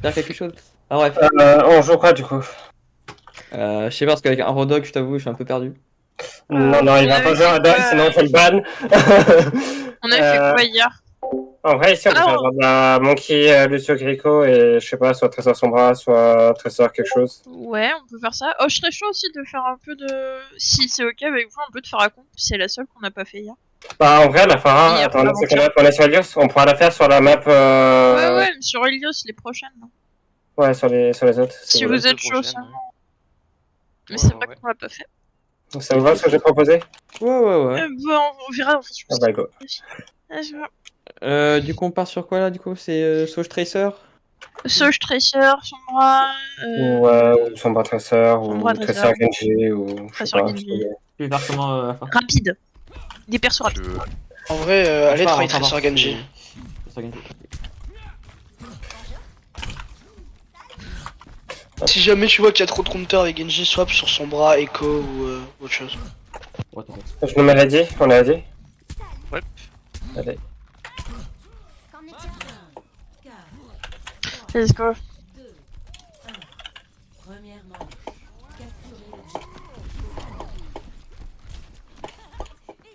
Faire quelque chose. Ah bref. On joue quoi du coup? Je sais pas parce qu'avec un Rodog, je t'avoue, je suis un peu perdu. Non, non, il va pas jouer à Dog, sinon on fait le ban. On a fait quoi hier? En vrai, ici, on peut faire genre de la Monkey, Lucio Greco et je sais pas, soit Trésor Sombra, soit Trésor quelque chose. Ouais, on peut faire ça. Oh, je serais chaud aussi de faire un peu de. Si c'est ok avec vous, un peu de Faracon. C'est la seule qu'on n'a pas fait hier. Bah, en vrai, la Phara, Hier, attendez, c'est avant-hier. qu'on est sur Helios, on pourra la faire sur la map. Ouais, ouais, mais sur Helios, les prochaines. Non. Ouais, sur les autres. Si vous vous êtes chaud, prochaines, seulement. Mais Ouais, c'est ouais, vrai qu'on l'a pas fait. Ça vous va ce que j'ai proposé? Ouais, ouais, ouais. Bon, on verra. En fait, je Ah pense bah, go. je vois. Du coup, on part sur quoi là? Du coup, c'est Sauge Tracer? Soch Tracer, Sombra. Ou Sombra Tresseur, Sombra ou Tracer. Tresseur Genji, ou je sais Tracer pas. Genji. Tu veux faire comment à la fin? Rapide. Des persos rapides. En vrai, allez try Tracer Genji. Tracer Genji. Si jamais tu vois qu'il y a trop de counters avec Genji, swap sur son bras, Echo ou autre chose. Ouais, t'inquiète. Je nous mets la dit, on l'a dit. Ouais. Allez. Let's go.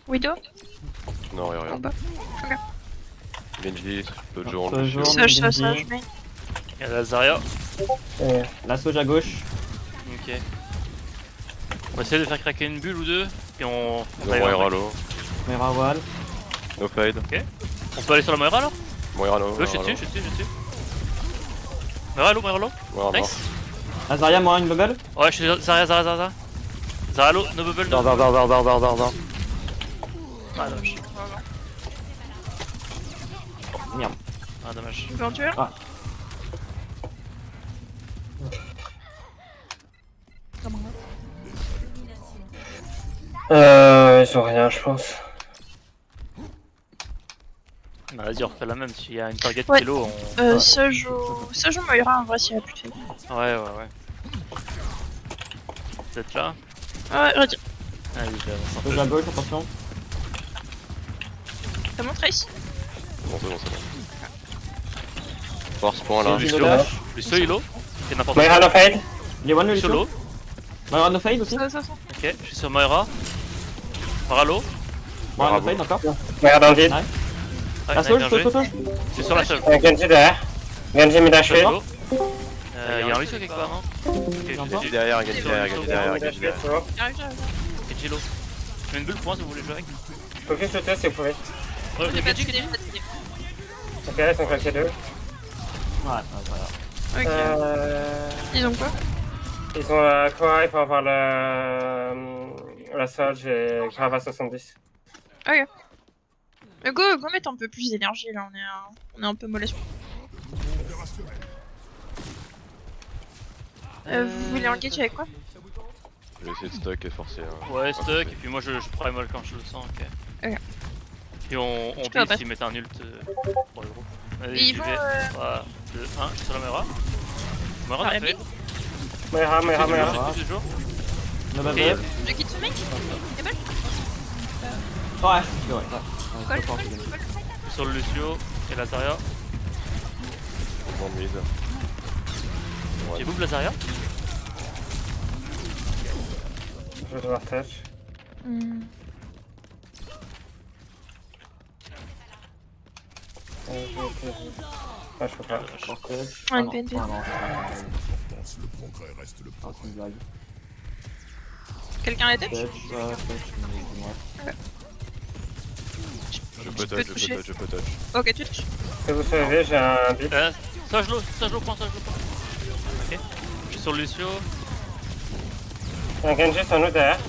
Widow? Non, y'a En rien. bas. Genji, Dojo, Sojo. Lucio. Soch, Genji. Soch, mais. Il y a la Zarya. La Sauge à gauche. Ok. On va essayer de faire craquer une bulle ou deux. Et on. No Moira low. Mera Wall. No fade. On peut aller sur la Moira alors? Moira low. Je suis dessus, je suis dessus, je suis dessus. Moira low, Moira low. Moira mort. Nice. Azaria, moi, une bubble. Ouais, je suis Zarya, Zarya, Zarya. Zarya low, no bubble, no Dar. bubble. Ah dommage. Merde. Ah dommage. Tu peux en tuer? Ils ont rien, je pense. Bah vas-y, on refait la même. S'il y a une target Ouais. kilo, on. Soch ou Moira, en vrai, s'il y a plus de fait. Ouais. Vous êtes là? Ouais, redis. Allez, je vais avancer un peu. Sauge à gauche, attention. T'as mon Trace? C'est bon. Force point là. Lucio, Lucio, il est low. C'est n'importe Moira quoi. no fade. Il est one, le Lucio Lucio. low. Mera no fade aussi. Ça. Ok, je suis sur Moira. Moira low. Mera no fade encore. Moira dans le vide. Ouais. Ah, La il y en a Sauge, bien Sauge, joué. Sauge. Je suis sur la seule. Genji derrière. Genji mid Seul HP. low. Il y a un Lucio quelque part, non? Ok, J'entends. Genji derrière. Genji J'arrive. Genji low. Je mets une bulle pour moi si vous voulez jouer avec. Focus le test si vous pouvez. Ouais, J'ai pas Genji, tué, Genji. Ok, là, ils sont claqués deux. Ouais, voilà. Ok. Ils ont quoi? Ils ont quoi? Il faut avoir la Surge et Grava 70. Ok. Go mettre un peu plus d'énergie là, on est un peu mollet. Vous voulez engage avec quoi? Je vais essayer de stock et forcer. Ouais, stuck, et puis moi je primal quand je le sens, ok. Ok. Puis on peux pisse pas. s'ils mettent un ult pour le groupe. Et Allez, ils j'y vont, vais. 3, 2, 1, je suis sur la Moira. Moira, Ah, t'as la fait. Moira. C'est du jour. No Ok. bubble. Je quitte ce mec? C'est bon? Ouais, ouais. Colle, Ouais, colle. Je suis sur le Lucio et la Zarya. Bon mid. J'ai bouffe la Zarya. Je vais devoir touch. Ah, je peux pas. Ah, une PNP. Ah, non, c'est une blague. Quelqu'un a tête? Touch, dis-moi. Je peux touch. Ok, tu touches. Si vous sauvez, j'ai un bip. Sage low point. Ok. Je suis sur le Lucio. Il y a un Genji sur nous derrière.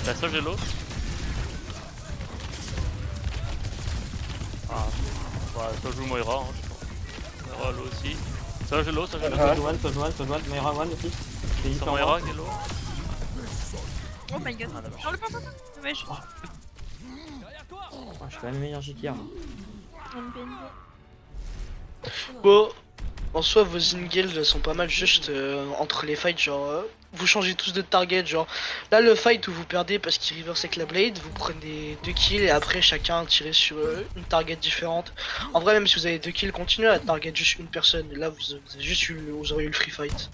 La Sage est low. Ah, ouais, ça joue Moira, hein, je pense. Moira low aussi. Sage est low. Sauge one, Mera one aussi. C'est Sur différent. Moira qui est low. Oh my god. Ah, dommage. Sur le point, dommage. Je suis quand même meilleur GTR. Bon, en soi vos in-guilds sont pas mal juste entre les fights, genre vous changez tous de target, genre là le fight où vous perdez parce qu'il reverse avec la blade, vous prenez 2 kills et après chacun tirez sur une target différente. En vrai même si vous avez 2 kills, continuez à target juste une personne, et là vous avez juste eu, vous aurez eu le free fight.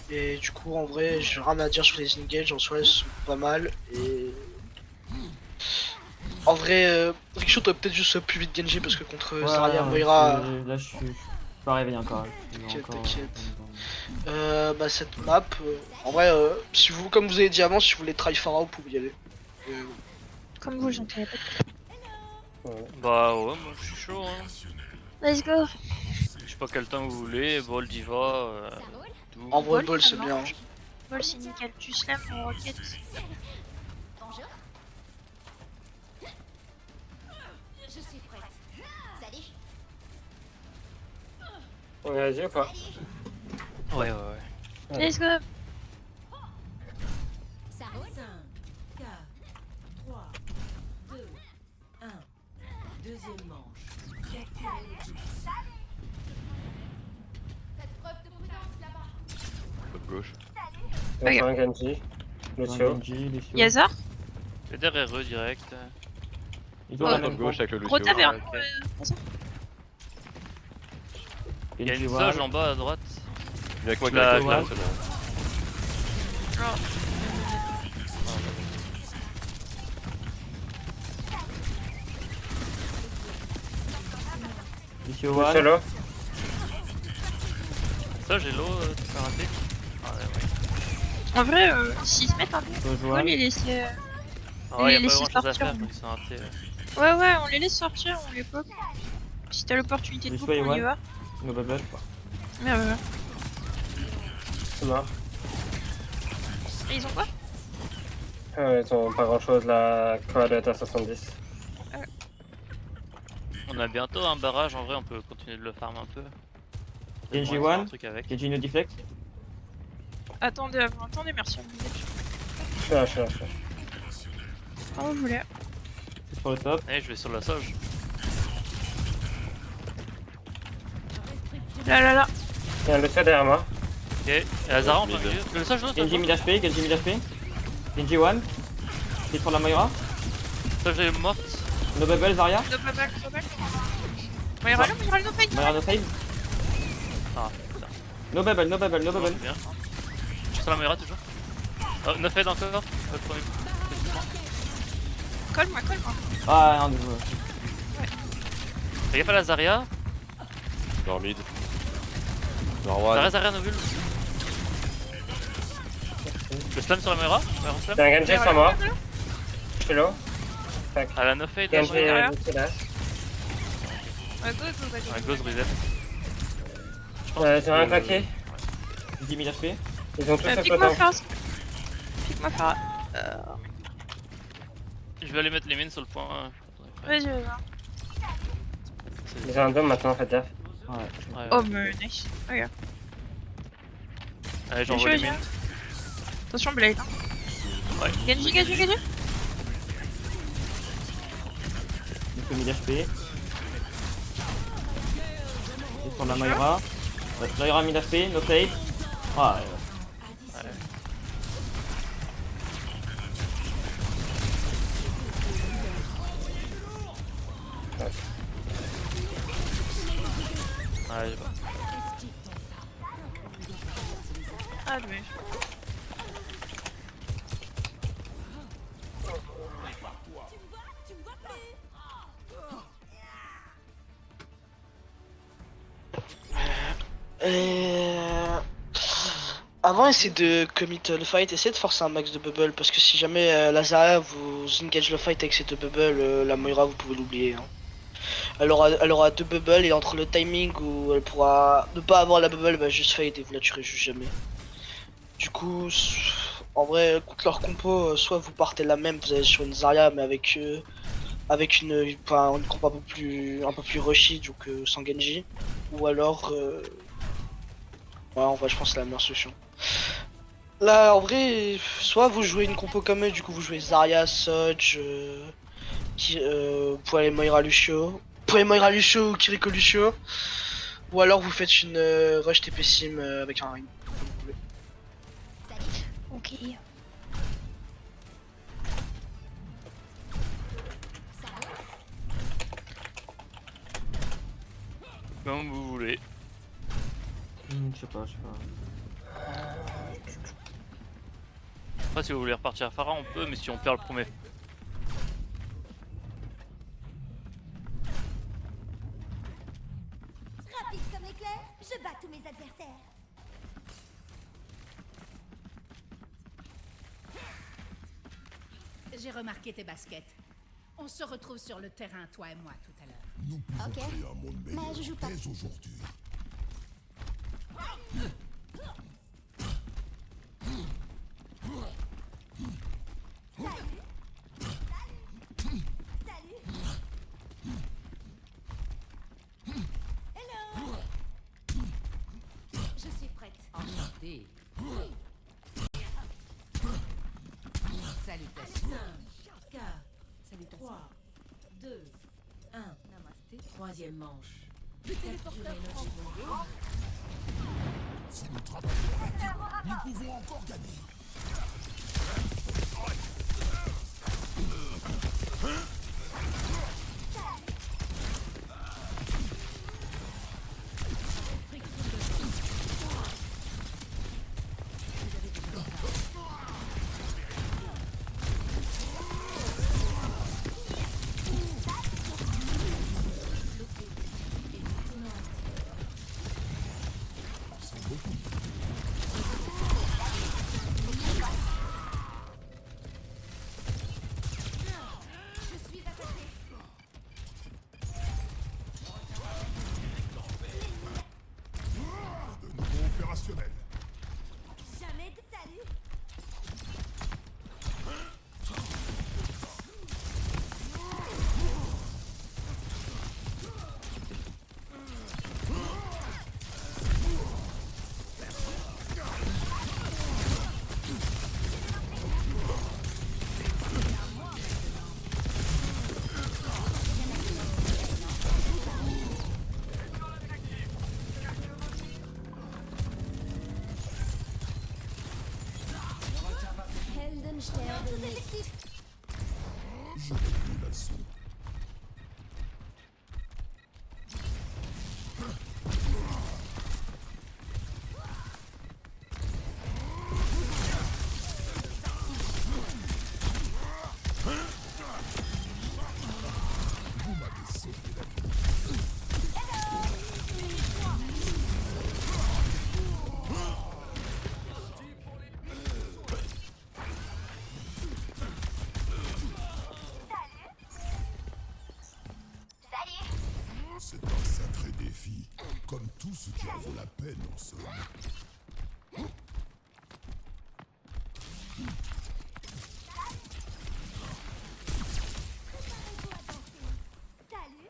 Et du coup en vrai j'ai rien à dire sur les in-guilds, en soi elles sont pas mal et... En vrai, Rickshaw t'aurais peut-être juste plus vite Genji parce que contre Zarya Moira... Là, je suis pas réveillé encore. T'inquiète. Bah cette map, en vrai, si vous, comme vous avez dit avant, si vous voulez try Pharao, vous pouvez y aller. Comme vous, j'entends pas. Bah ouais, moi je suis chaud hein. Let's go. Je sais pas quel temps vous voulez, Ball Diva, tout. En vrai, Ball, ball ça c'est bien. marche. Ball, c'est nickel. Tu slam en rocket. Je suis prête. Salut. On est réagi ou pas? Ouais, ouais, ouais. Let's go. Ça roule. 5, 4, 3, 2, 1. Deuxième manche. Capturez l'objectif. Faites preuve de prudence là-bas. Top gauche. Il y a un Genji. Lucio. Yazar. Et derrière eux direct. Ils ont Ouais, la Top même gauche avec le Gros Lucio. taverne. ok. Et Il y a tu une vois, sage en bas à droite. Viens avec moi, La- avec moi, la- c'est bien. Lucio Lucio One. low. Ça j'ai l'eau, tu peux rater. Ah ouais, ouais. En vrai, s'ils se mettent un peu, Doge faut One. les laisser. Ah ouais, les y'a pas laisser grand chose à sortir. faire quand ils sont ratés. Ouais, on les laisse sortir, on les pop. Si t'as l'opportunité de Juste pop, pas on y Iwan. va. No bubble. Mais C'est mort. Et ils ont quoi? Ils ont pas grand chose, la quad est à 70. On a bientôt un barrage, en vrai on peut continuer de le farm un peu. Genji On va faire One. un truc avec. Genji no deflect. Attendez, merci. Je suis là, je suis là, je suis là. Quand vous voulez. C'est sur le top. Allez, je vais sur la sage. Là. Il y a un Lucio derrière moi. Ok, et Azara en plein Mid. milieu. Le sage l'autre, Genji mid HP. Genji mid HP. Genji One. C'est sur la Moira. sage est morte. No bubble Zarya. No bubble. Moira le no fake. Moira no save. Ah putain, No bubble. bien. Je suis sur la Moira toujours. Oh, 9 fed encore. Premier. Colle-moi. Ah non, désolé. Fais gaffe à la Zarya. Nord mid. Nord one. Zarya Novul. Le slam sur la Moira. Moira slam. Il y a un Genji sur moi. Je suis low. À la 9 fed, la Genji Moira. Lucio là. Ouais, go. Un ghost reset. Ils ont un claqué. Genji mid HP. Ils ont tous le Pique-moi potent. Farah. Pique-moi Farah. Je vais aller mettre les mines sur le point. Vas-y. Ils ont un dôme maintenant, faites gaffe. Ouais. Ouais. Oh, mais nice. Regarde. Allez, j'envoie les mines. Attention, Blade. Ouais. Genji. Lucio mid HP. C'est sur la Moira. Moira mid HP. No save. Ah ouais. Ouais, j'ai pas. Ah, dommage. Avant, essayez de commit le fight, essayez de forcer un max de bubble parce que si jamais la Zarya vous engage le fight avec ces 2 bubbles, la Moira vous pouvez l'oublier. Hein. Elle aura 2 bubbles et entre le timing où elle pourra ne pas avoir la bubble, elle va juste fight et vous la tuerez juste jamais. Du coup, en vrai, contre leur compo, soit vous partez la même, vous allez sur une Zarya mais avec une compo un peu plus rushy, donc sans Genji, ou alors ouais, en vrai, je pense que c'est la meilleure solution. Là, en vrai, soit vous jouez une compo comme eux, du coup vous jouez Zarya, Soj, vous pouvez aller Moira Lucio, ou Kiriko Lucio, Ou alors vous faites une rush TP sim avec un ring. Comme vous voulez. Ok. Ça roule. Comme vous voulez. Je sais pas. Après, si vous voulez repartir à Pharah, on peut, mais si on perd le premier. Rapide comme l'éclair, je bats tous mes adversaires. J'ai remarqué tes baskets. On se retrouve sur le terrain, toi et moi, tout à l'heure. Nous pouvons Ok. créer un monde Mais meilleur je joue pas. dès aujourd'hui. Salut. Hello. Je suis prête. Enchanté. Salutations. 4, 3, 2, 1. Namasté. Troisième manche. Capturez notre bongo. Si nous travaillons en équipe, nous pouvons encore gagner. Je suis attaquée. De nouveau opérationnel. Jamais de salut. Heldenstern. Sous-effectif. Je recule la leçon. Vous m'avez sauvé la vie. Salut. C'est un sacré défi, comme tout ce qui en vaut la peine en somme. Salut.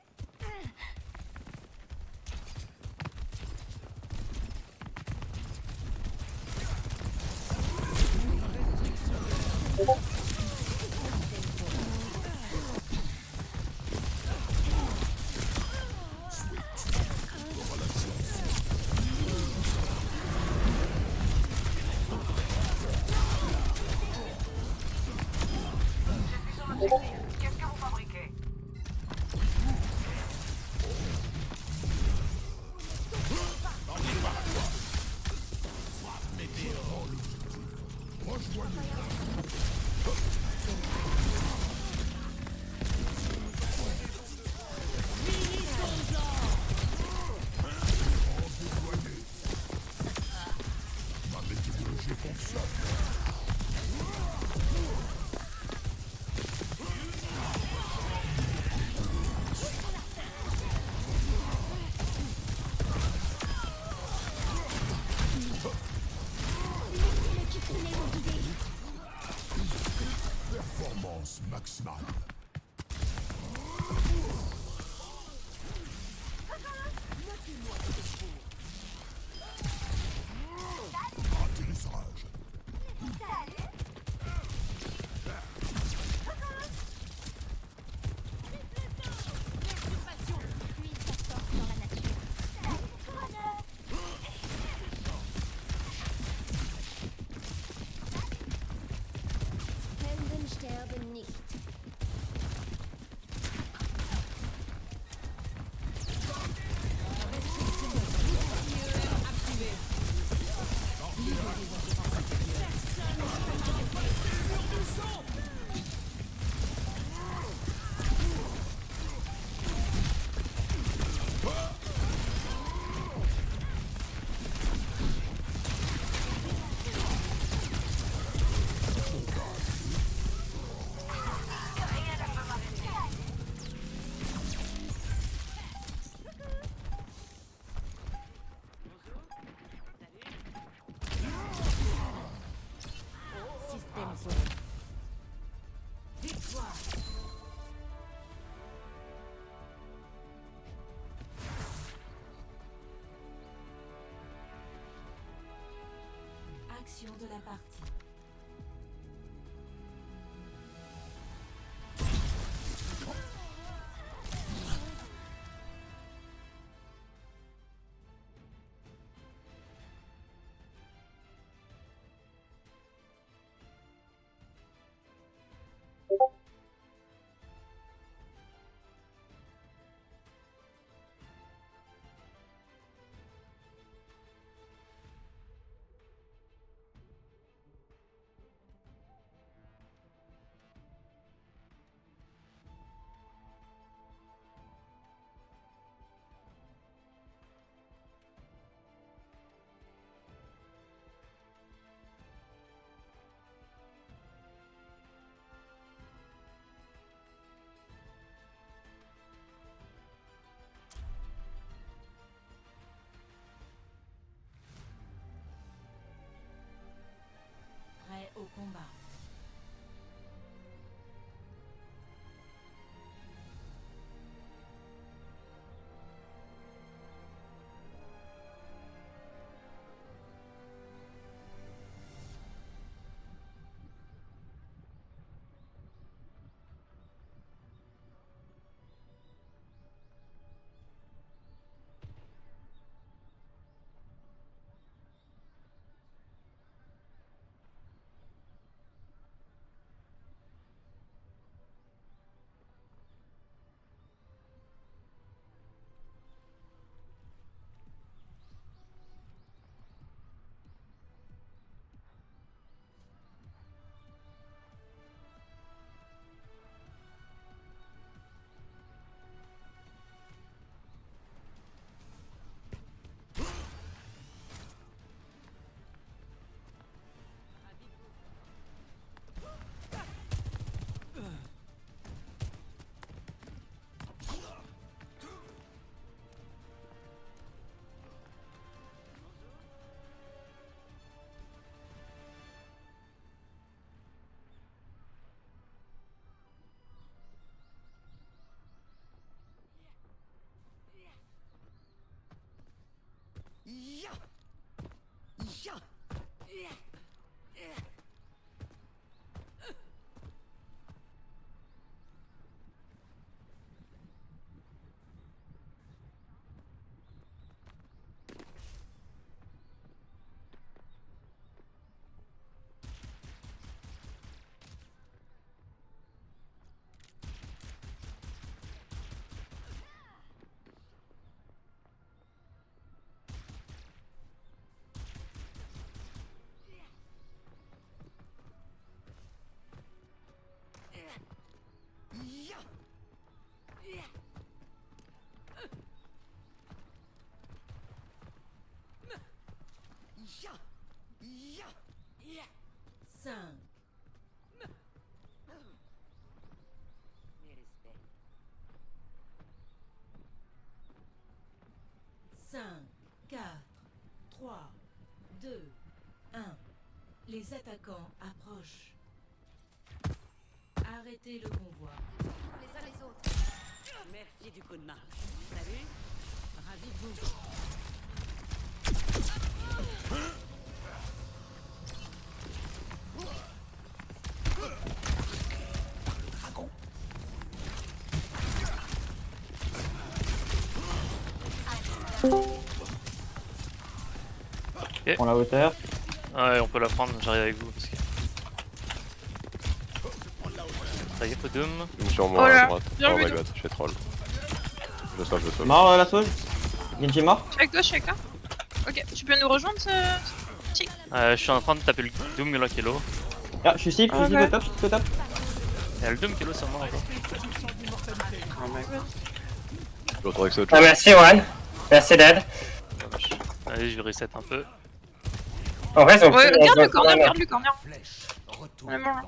Ma méthodologie fonctionne. direction de la partie. Prêt au combat. Les attaquants approchent. Arrêtez le convoi. Les uns les autres. Merci du coup de main. Salut. Ravi de vous. Prends la hauteur. Ouais, on peut la prendre, j'arrive avec vous. Parce que... Ça y est, faut Doom. Une sur moi Oh là, à droite. bien Oh vu, my Doom. god, je fais troll. Je sauve, je sauve. Mort la sauge. Genji mort. Je suis avec toi, je suis avec toi. Ok, tu peux nous rejoindre Je suis en train de taper le Doom là qui est low. Ah, je suis slip au top, je suis au top. Il y a le Doom qui est low sur moi encore. Je retrouve avec ça autre Ah, chose. merci, Juan. Merci d'aide. Dommage. Allez, je vais reset un peu. En vrai, ils ont Ouais, plus- garde ils le ont- corner, voilà. garde le corner. On est mort là.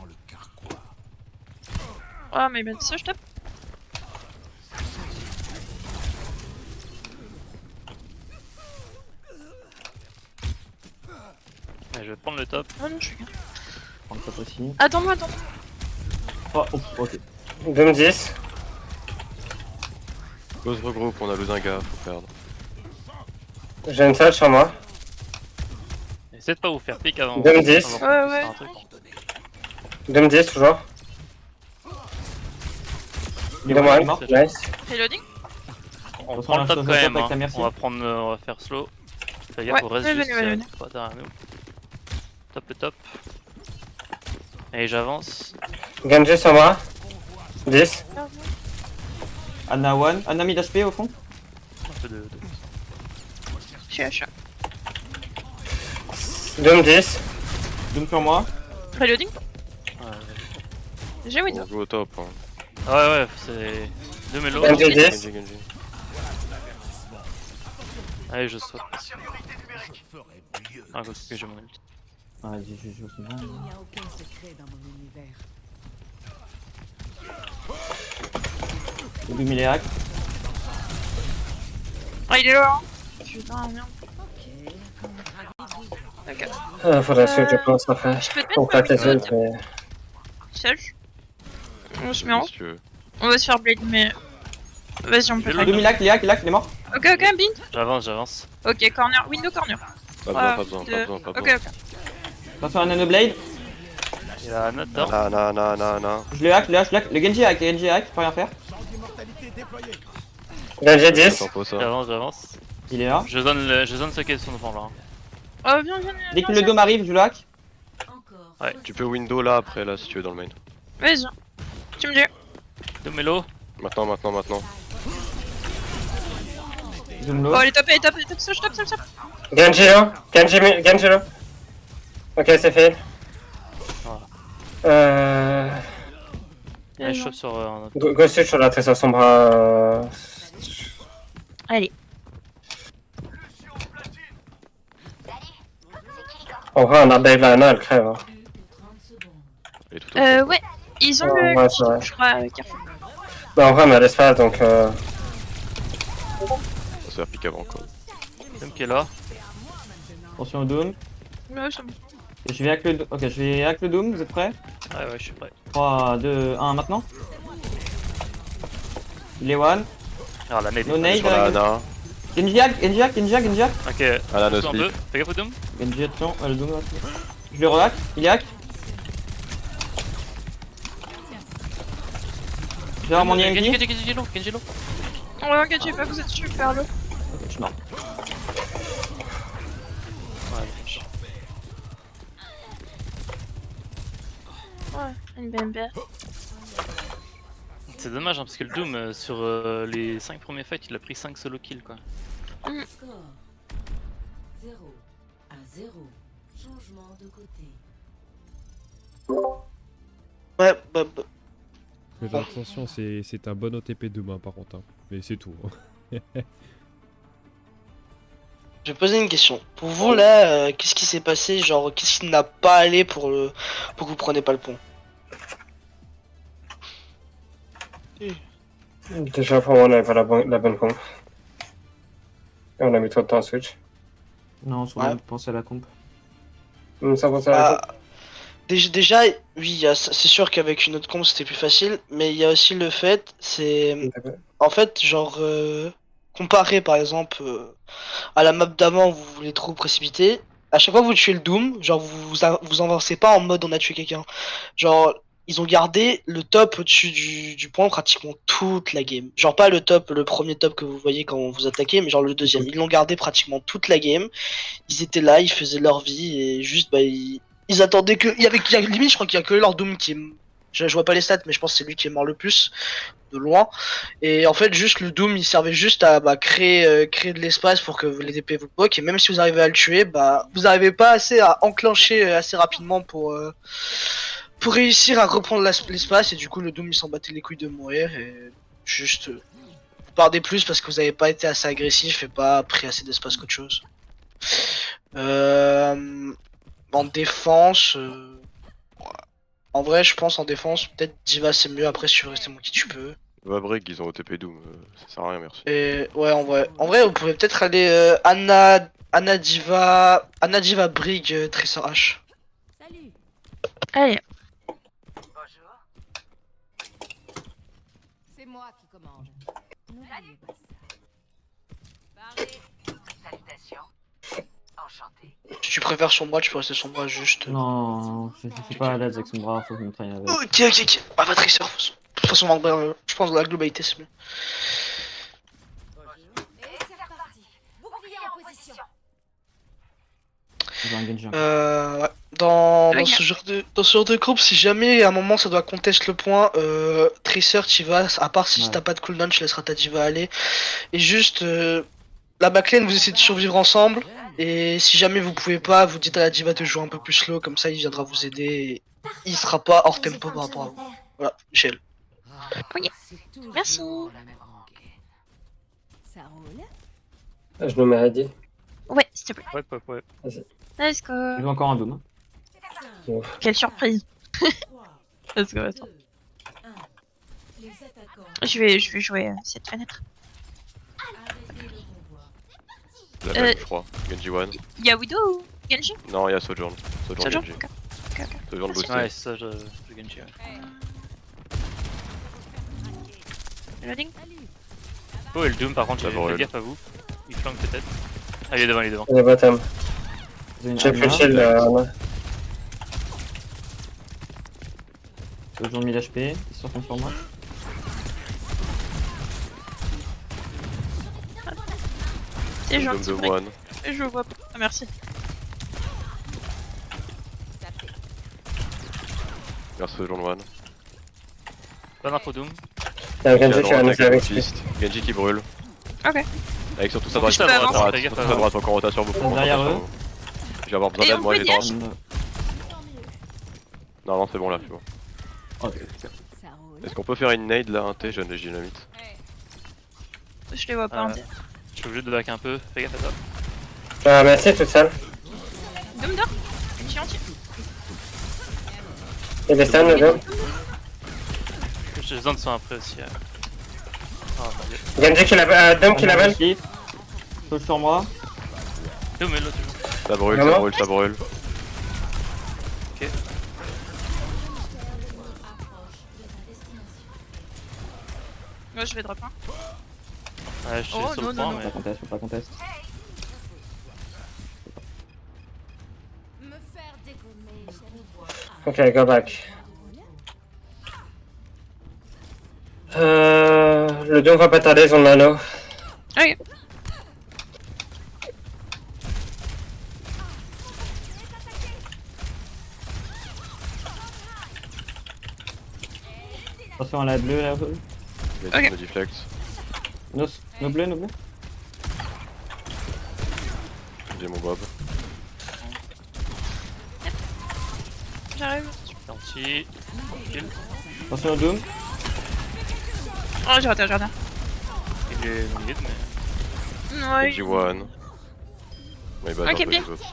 Ah, mais ben ça, je tape. Ouais, je vais prendre le top. Ah non, je suis bien. Prends le top aussi. Attends-moi, attends. Oh, ok. Doom 10. Go se regroupe, on a Luzinga, faut perdre. J'ai une seule sur moi. Et Essayez de pas vous faire pique avant. Dame 10. avant Ouais, de ouais. faire un truc. Dame 10 toujours. Il est Dame mort, il est 1, mort. nice. Reloading. On Attention, prend le la top sauce quand au top même. avec la Hein. merci. On va faire slow. Fais gaffe Ouais, au reste ouais, juste. venez. Pas derrière nous. Top le top. Allez, j'avance. Genji sur moi. 10. Anna 1. Anna mid HP au fond. Un peu de... Je suis HA. Doom 10. Doom sur moi. Reloading. Ouais, J'ai window. On joue au top. Hein. ouais, c'est... 2 mélos. Genji 10. Genji, Genji. Allez, je saute. Ah, parce que j'ai mon ult. Vas-y, je joue souvent. Il n'y a aucun secret dans mon univers. Doom il est hack. Ah, il est là. Hein. Putain, merde. Ok. Faudrait suivre, je pense, après. Je peux te On mettre tape ma les window autres, mais. Sage. On se met en haut. Si tu veux. On va se faire blade, mais. Vas-y, on peut Fais-le. faire. Doom il hack, il est mort. Ok, bind. J'avance. Ok, corner. Window corner. Pas besoin, pas besoin. Ok. Attention à Nanoblade. Il y a Anna dedans. Non. Je le hack. Le Genji hack, je peux rien faire. Genji 10. Attends pas ça. J'avance. Il est là. Je zone ce qui est sur devant là. Oh, viens. Dès que le Dome arrive, je le hack. Encore. Ouais. Tu peux window là après, là, si tu veux, dans le main. Vas-y. Tu me dis. 2 mélos. Maintenant. Doom low. Oh, elle est top. Stop. Genji là. Genji là. Ok, c'est fait. Allez, je chope sur un autre. Go switch sur la trésor sombre. Allez. En vrai, on a Dave Lana, elle crève. Hein. 30 secondes. Et tout au Ouais. Ils ont Ouais, le. ouais, c'est vrai. Je crois, Carrefour. Mais en vrai, on a l'espace donc. Ça se faire pique avant quoi. Dom qui est là. Attention au Doom. Ouais, c'est bon. Et je vais hack le. Ok, je vais hack le Doom, vous êtes prêts? Ouais, je suis prêt. 3, 2, 1, maintenant. Il est one. Alors la nade. No nade. Sur la Ana. Genji hack. Ok. Ana no Pousse un peu. sleep. Fais gaffe au Dom. Genji, attention, le Doom là. Je le re-hack, il est hack. Je vais avoir mon IMP. Genji low. Ouais, engagez pas, vous êtes super low. Je suis mort. Ouais, une BMB. C'est dommage hein, parce que le Doom sur les 5 premiers fights il a pris 5 solo kills quoi. Score 0 à 0. Changement de côté. Ouais, Faites attention, c'est un bon OTP demain par contre. Hein. Mais c'est tout. Hein. je vais poser une question. Pour vous là, qu'est-ce qui s'est passé? Genre, qu'est-ce qui n'a pas allé pour que vous preniez pas le pont? Déjà, pour moi, on n'avait pas la bonne comp. Et on a mis trop de temps à switch. Non, on Ouais. penser à la comp. Ça pense à la comp. Bah, déjà, oui, c'est sûr qu'avec une autre comp c'était plus facile, mais il y a aussi le fait, c'est en fait, genre, comparé par exemple à la map d'avant, vous voulez trop précipiter. À chaque fois que vous tuez le Doom, genre vous avancez pas en mode on a tué quelqu'un. Genre, ils ont gardé le top au-dessus du point pratiquement toute la game. Genre pas le top, le premier top que vous voyez quand vous attaquez, mais genre le deuxième. Ils l'ont gardé pratiquement toute la game. Ils étaient là, ils faisaient leur vie et juste bah ils attendaient que. Limite, je crois qu'il y a que leur Doom qui est. Je vois pas les stats, mais je pense que c'est lui qui est mort le plus, de loin. Et en fait, juste le Doom, il servait juste à créer de l'espace pour que les DP vous bloquent. Et même si vous arrivez à le tuer, bah vous n'arrivez pas assez à enclencher assez rapidement pour réussir à reprendre l'espace. Et du coup, le Doom il s'en battait les couilles de mourir. Et juste vous perdez plus parce que vous n'avez pas été assez agressif et pas pris assez d'espace qu'autre chose. En défense. En vrai, je pense en défense, peut-être Diva c'est mieux. Après, si tu veux rester mon qui tu peux. Va break, ils ont OTP Doom, ça sert à rien, merci. Et ouais, en vrai, vous pouvez peut-être aller Anna Diva, Brig, Tracer H. Salut. Allez. Bonjour. C'est moi qui commande. N'oubliez pas ça. Parlez. Salutations. Enchanté. Si tu préfères Sombra, tu peux rester Sombra juste. Non, je suis pas à l'aise avec son bras, faut que je me traîne avec. Ok. Ah, pas Tracer. De toute façon, je pense que dans la globalité, c'est mieux. Et c'est reparti. Bouclier en position. J'ai un Genji. Ouais. Dans ce genre de groupe, si jamais à un moment ça doit conteste le point, Tracer tu vas, à part si Ouais. t'as pas de cooldown, tu laisseras ta diva aller. Et juste, la backlane, vous essayez de survivre ensemble. Et si jamais vous pouvez pas, vous dites à la diva de jouer un peu plus slow, comme ça il viendra vous aider. Et il sera pas hors tempo par rapport à vous. Voilà, Michel. Merci. Ça roule. Je nous mets à 10. Ouais, s'il te plaît. Ouais. Let's go. Je veux encore un Doom. Quelle surprise. Let's go, attends. Je vais jouer cette fenêtre. La même, je crois. Genji One. Y'a Widow ou Genji? Non, il y a Sojourn. Sojourn Sojourn? Genji. Ok. Sojourn boosté. Ouais, c'est ça, je Genji. Loading. Oh, et le Doom par contre, Ça faites brûle. gaffe à vous. Il flanque peut-être. Ah, il est devant, Il est bottom. J'ai plus de shield. Toujours 1000 HP, ils se refont sur moi. C'est Doom gentil. de One. Je vois pas. Ah, merci. Merci Sojourn One. Pas d'info Doom. Il y a un Genji Genji à qui va droite nous avec la avec piste. Genji qui brûle. Ok. Avec surtout sa En plus, droite. je peux Sa avancer, droite, fais gaffe à sa moi. droite encore en rotation beaucoup. Derrière eux. Je vais avoir besoin Et d'aide on moi peut les dire- danses. Non, c'est bon là, c'est bon. Ok. Ça roule. Est-ce qu'on peut faire une nade là, un T, j'ai des dynamites. Je les vois pas en Je suis obligé de back un peu, fais gaffe à ça. Merci toute seule. Doom d'or. Genji entier. Il est stun le Doom. J'ai besoin de soin après aussi. Oh mon dieu. Genji qui la Doom qui la balle. Touche sur moi. Doom est là toujours. Ça brûle, Vraiment ça brûle, ça brûle. Moi je vais drop un. Ouais, je suis Oh, sur non, le non, point, non. mais. Pas conteste, pas conteste. Me faire dégommer, Ok, go back. Le Doom va pas tarder, son nano. Ok. Attention à la bleue là. Genji me deflect. Nos bleus, nos bleus. J'ai mon Bob. J'arrive. Gentil. Tranquille. Attention au Doom. Oh, j'ai raté. Il est mid, mais. Ouais. Genji One. Mais bah, Ok, un peu bien. les autres.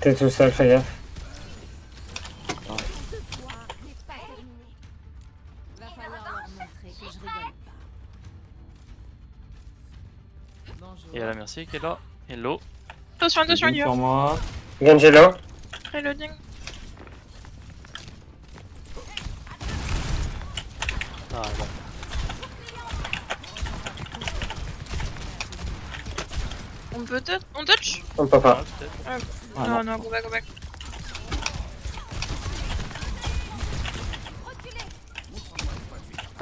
T'es tout seul, fais gaffe. Va falloir leur montrer que je rigole pas. Il y a la Mercy qui est là. Hello. Attention, Doom dur. sur moi. Genji low. Reloading. Ah bon. On peut on touch? On peut pas. Peut-être. Ah, Non, go back.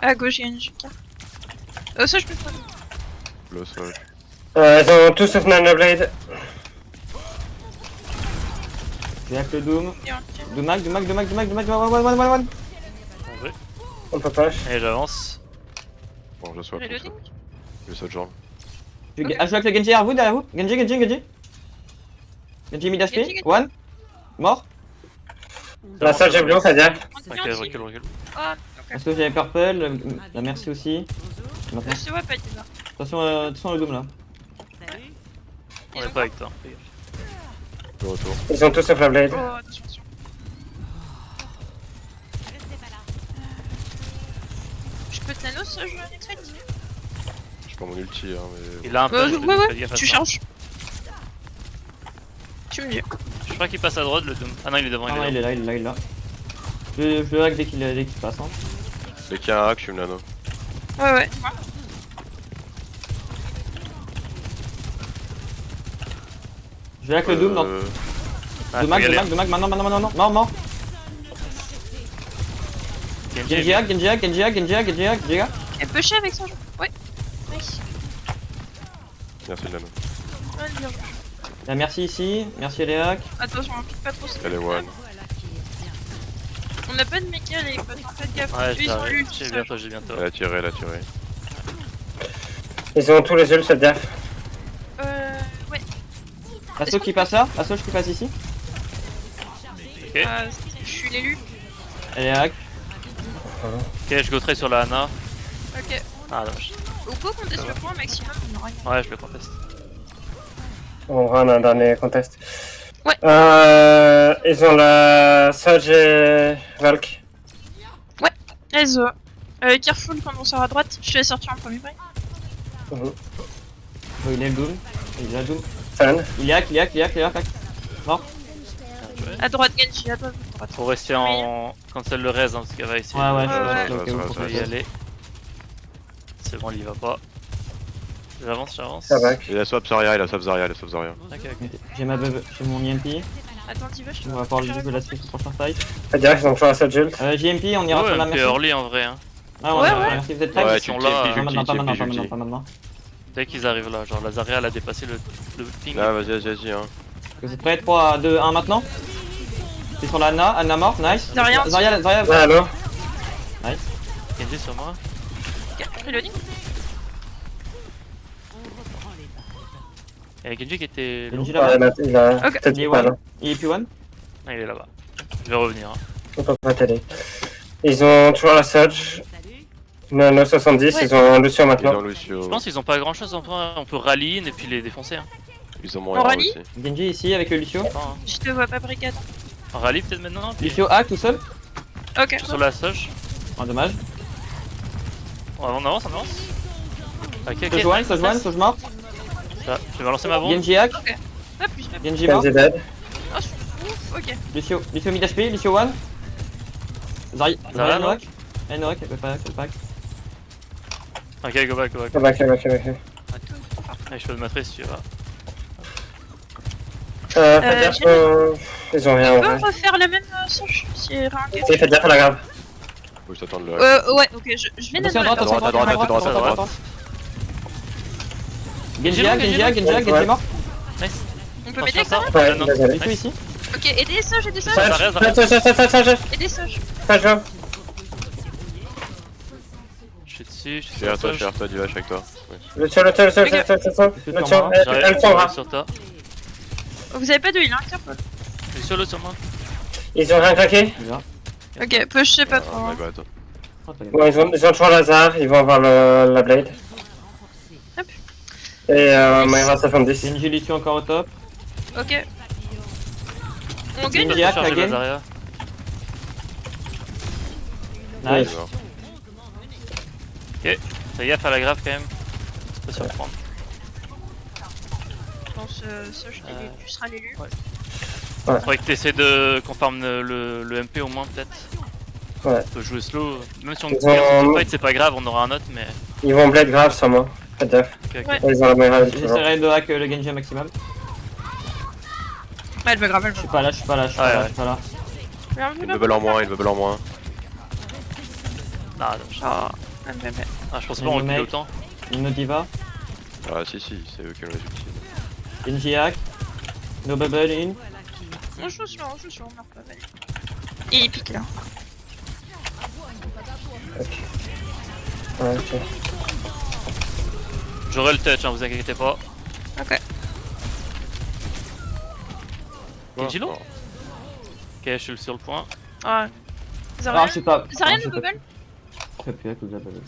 À gauche, il y a une JK. Ça, je peux pas. Le sol. Ils ont tous sauf Nanoblade. J'ai hack le Doom. Il y a un Doom mag, one. En vrai. On peut pas. Allez, j'avance. Bon, je swap. Reloading. Je Sojourn. Je joue avec le Genji derrière vous. Genji. Genji mid HP. Genji. One. Mort. La seule j'ai bleu, c'est-à-dire. Ok, recule. Ah, ok. Parce que j'avais purple. La merci aussi. Maintenant. Je te vois pas, Diva. Attention le Doom là. Salut. On est pas avec toi. Fais gaffe. De retour. Ils ont tous sauf la blade. Oh, attention. Restez pas là. Je peux te nanos, je vais next fight. Je prends mon ulti, hein, mais. Il a un peu. Ouais, tu charges. Tu me dis. Je crois qu'il passe à droite le Doom. Ah non, il est devant. Ah, il est là. Je le hack dès qu'il passe. Hein. Dès qu'il y a un hack, je suis le nano. Ouais. Je vais avec le Doom dans. Ah, De mag, faut y aller. maintenant, mort. Genji hack. Elle peut chier avec son jeu. Ouais. Nice. Merci le nano. Ouais, bien. La merci ici, merci les hacks. Attention, on pique pas trop. Elle est one. On a pas de méca, les potes, faites gaffe. Ouais, Ils sont j'arrive. ulti, J'ai bientôt. Elle a tiré. Ils ont tous les ults, faites gaffe. Ouais. Asso qui passe là, Asso qui passe ici. Ok, Je suis l'élu. Elle est hack. ok, je go trade sur la Ana. Ok. Ah, dommage. Au coup, on teste le point maximum, on aura une. Ouais, je le conteste. On run un dernier contest. Ouais. Ils ont la Sage et Valk. Let's go. Careful quand on sort à droite, je te laisse sortir en premier break. Oh, il est le Doom. Il a le Doom. Fan. Il est hack. À droite, Genji, à droite. Faut rester en cancel le raise hein, parce qu'elle va essayer Ouais, Ouais. je de y aller. C'est bon, il y va pas. J'avance. Ça va. Il a swap Zarya. Ok. J'ai mon EMP. Attends, tu veux, je te On va pouvoir le jouer la suite au prochain fight. Faites gaffe, ils ont toujours la Sage ult. JMP, on ira Ouais, sur la un peu merci. early en vrai. Hein. Ah Ouais, ouais, ouais. merci, vous êtes prêts? Ouais, Ils sont là. Pas maintenant. Dès qu'ils arrivent là, genre la Zarya elle a dépassé le ping. Là, vas-y, hein. Vous êtes prêts? 3, 2, 1 maintenant? Ils sont là, Anna mort, nice. Zarya. Ouais, alors. Genji sur moi. Reloading. Il y a Genji qui était low. Genji Ouais, là-bas. il a Ok. peut-être Il est pas là. one. Il est plus one. Ah, il est là-bas. Je vais revenir. Hein. On peut pas t'aider. Ils ont toujours la Sage. Salut. No 70, Ouais. ils ont Lucio Ils ont maintenant. Lucio. Je pense qu'ils ont pas grand chose en point. On peut rally in et puis les défoncer. Hein. Ils ont mon On héros rallie aussi. Genji ici avec le Lucio. Attends, hein. Je te vois pas brigade. On rally peut-être maintenant. Puis Lucio hack tout seul. Ok. je suis sur la Soge. Ah, dommage. On avance. Ok. Se joigne, mort. Ça, je vais balancer ma bombe. Genji hack. Pas plus. Genji mort. Kenzie dead. Oh, je suis ouf. Ok. Lucio mid HP, Lucio one. Zarya Zarya, no hack. No hack, elle peut pas hack. Ok, go back. Ok. Allez, je peux le matrice si tu vas. Faites gaffe, ils ont rien en On vrai. peut refaire la même sauce si rien que. Si, faites gaffe à la grave. Faut que je t'attende le. Ouais, ok, je vais Attention à nano droite, là. À droite. Genji mort. Nice. On peut m'aider Attention avec ça. ça Ouais, Non. désolé. Lucio ici. Ok, aidez Sage. Zarya. Sage. Aidez Sage. Je suis dessus. Je suis derrière toi, du vache avec toi. Ouais. Lucio. Elle tombera. sur toi. Vous avez pas de heal, hein, careful. Je suis sur l'autre sur moi. Ils ont rien craqué. Ok, push, je sais pas trop. Oh hein. my bad. Bon, ils ont toujours Lazare, ils vont avoir la Blade. Hop. Et Myra 70. Genji Lucio encore au top. Ok. On gagne. Genji hack Charger la again. Zarya. Nice. Il est mort. Fais gaffe à la grave quand même. Faut pas surprendre. Je pense Sage, tu seras l'élu. Faudrait que t'essaies de qu'on farme le MP au moins peut-être. Ouais. On peut jouer slow. Même si on Ils gagne ont- ce fight c'est pas grave, on aura un autre mais. Ils vont Blade grave sur moi. Faites gaffe. Ok. Ouais. Ils ont la Myra toujours. J'essaierai de hack le Genji au maximum. Ouais, elle veut grave, elle Je veut suis pas là. Ouais, ouais. Là. Il bubble en moins. Ah, dommage. Ah, Je pense Il pas on y a le recule mec. autant. Inno Diva. Ah, si, c'est eux qui ont les ultis. Genji hack. No bubble in. on joue sur, on meurt pas, vas-y. Et il pique là. Ouais, ok. J'aurai le touch, hein, vous inquiétez pas. Ok. Genji low Non. Ok, je suis sur le point. Ouais. Ah, Zarya je sais pas. Zarya Ah, je de sais pas. bubble. Je sais plus hack ou bubble.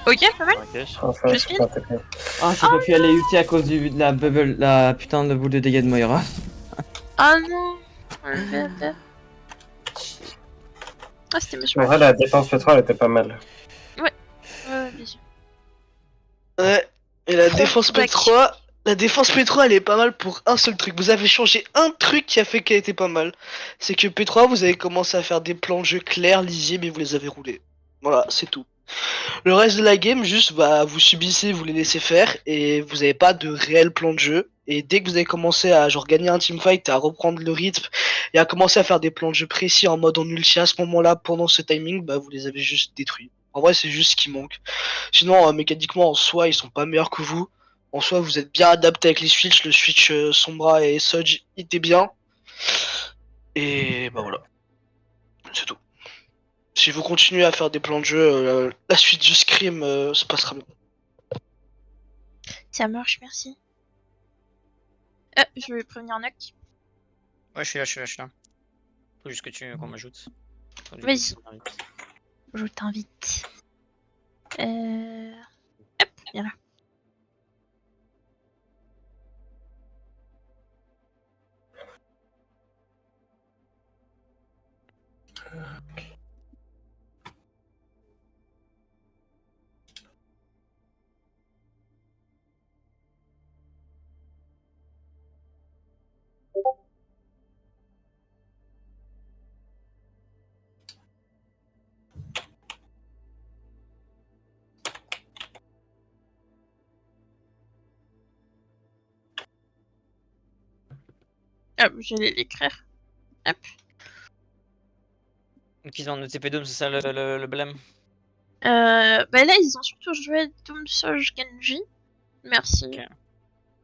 Ok, pas mal. Ok, Enfin, Je je spin. suis pas attaqué. Ah, j'ai pas pu aller ulti à cause de la bubble, la putain de boule de dégâts de Moira. Ah non. Ah, c'était méchant. En vrai, la défense P3 elle était pas mal. Ouais, bien sûr. Ouais, et la Trop défense back. P3, la défense P3 elle est pas mal pour un seul truc. Vous avez changé un truc qui a fait qu'elle était pas mal. C'est que P3 vous avez commencé à faire des plans de jeu clairs, lisibles et vous les avez roulés. Voilà, c'est tout. Le reste de la game, juste bah vous subissez, vous les laissez faire et vous avez pas de réel plan de jeu. Et dès que vous avez commencé à genre gagner un teamfight, à reprendre le rythme et à commencer à faire des plans de jeu précis en mode en ulti à ce moment-là, pendant ce timing, bah vous les avez juste détruits. En vrai, c'est juste ce qui manque. Sinon, mécaniquement, en soi, ils sont pas meilleurs que vous. En soi, vous êtes bien adapté avec les switches. Le switch Sombra et Sudge était bien. Et bah voilà. C'est tout. Si vous continuez à faire des plans de jeu, la suite du Scream se passera bien. Ça marche, merci. Je vais prévenir Nock. Ouais, je suis là. Faut juste que qu'on m'ajoute. Vas-y. Je t'invite. Hop, viens là. Hop, j'allais l'écrire. Hop. Donc ils ont un TP Dome, c'est ça le blême? Bah là, ils ont surtout joué Doom Soj Genji. Merci. Ok.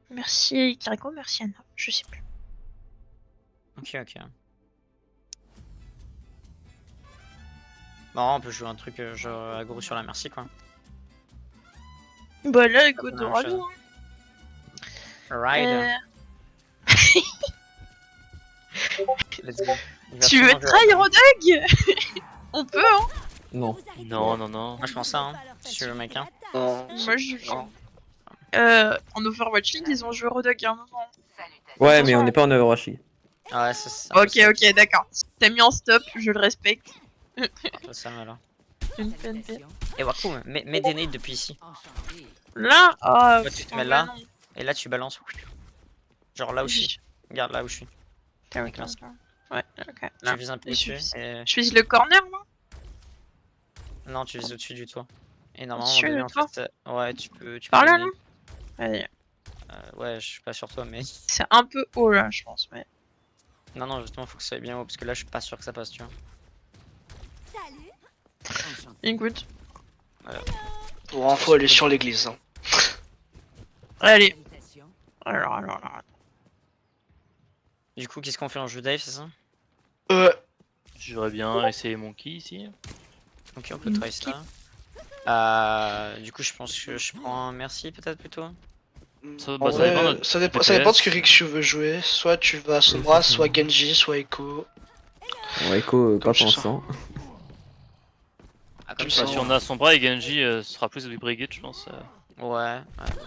Merci Kiriko, merci Anna. Je sais plus. Ok. Bon, on peut jouer un truc genre aggro sur la merci quoi. Bah là, écoute, Non, aura nous. Ride. Let's go. Tu veux try Rodog? On peut, hein? Non. Non. Moi je pense ça, hein. Si tu veux, mec. Hein. Non. Moi, je. En Overwatch League, ils ont joué Rodog à un moment. Ouais, mais on n'est pas en Overwatch League. Ah ouais, c'est ça. Ok, d'accord. T'as mis en stop, je le respecte. Ça me là. Une PNP. Et Waku, mets des nades depuis ici. Là, Toi, tu te mets là, et là tu balances. Genre là aussi. Regarde là où je suis. Ouais, ok. Tu vises un peu dessus. Je vise le corner là? Non, tu vises au-dessus du toit. Et normalement, Au-dessus on du en fait, ouais, tu peux. Par peux là, donner. non? Allez. Ouais, je suis pas sur toi, mais. C'est un peu haut là, je pense, mais. Non, justement, faut que ça soit bien haut, parce que là, je suis pas sûr que ça passe, tu vois. Écoute. Voilà. Pour info, elle est sur l'église. Hein. Allez. Alors. Du coup, qu'est-ce qu'on fait en jeu dive, c'est ça? J'aurais bien essayé mon ki ici. Ok, on peut try ça. Du coup, je pense que je prends un merci peut-être plutôt. Ça, En vrai, ça dépend de ce que Riksu veut jouer. Soit tu vas à Sombra, soit Genji, soit Echo. Bon, Echo, pas je pensant. Comme ça, si on a Sombra et Genji, ce sera plus du Brigade, je pense. Ouais,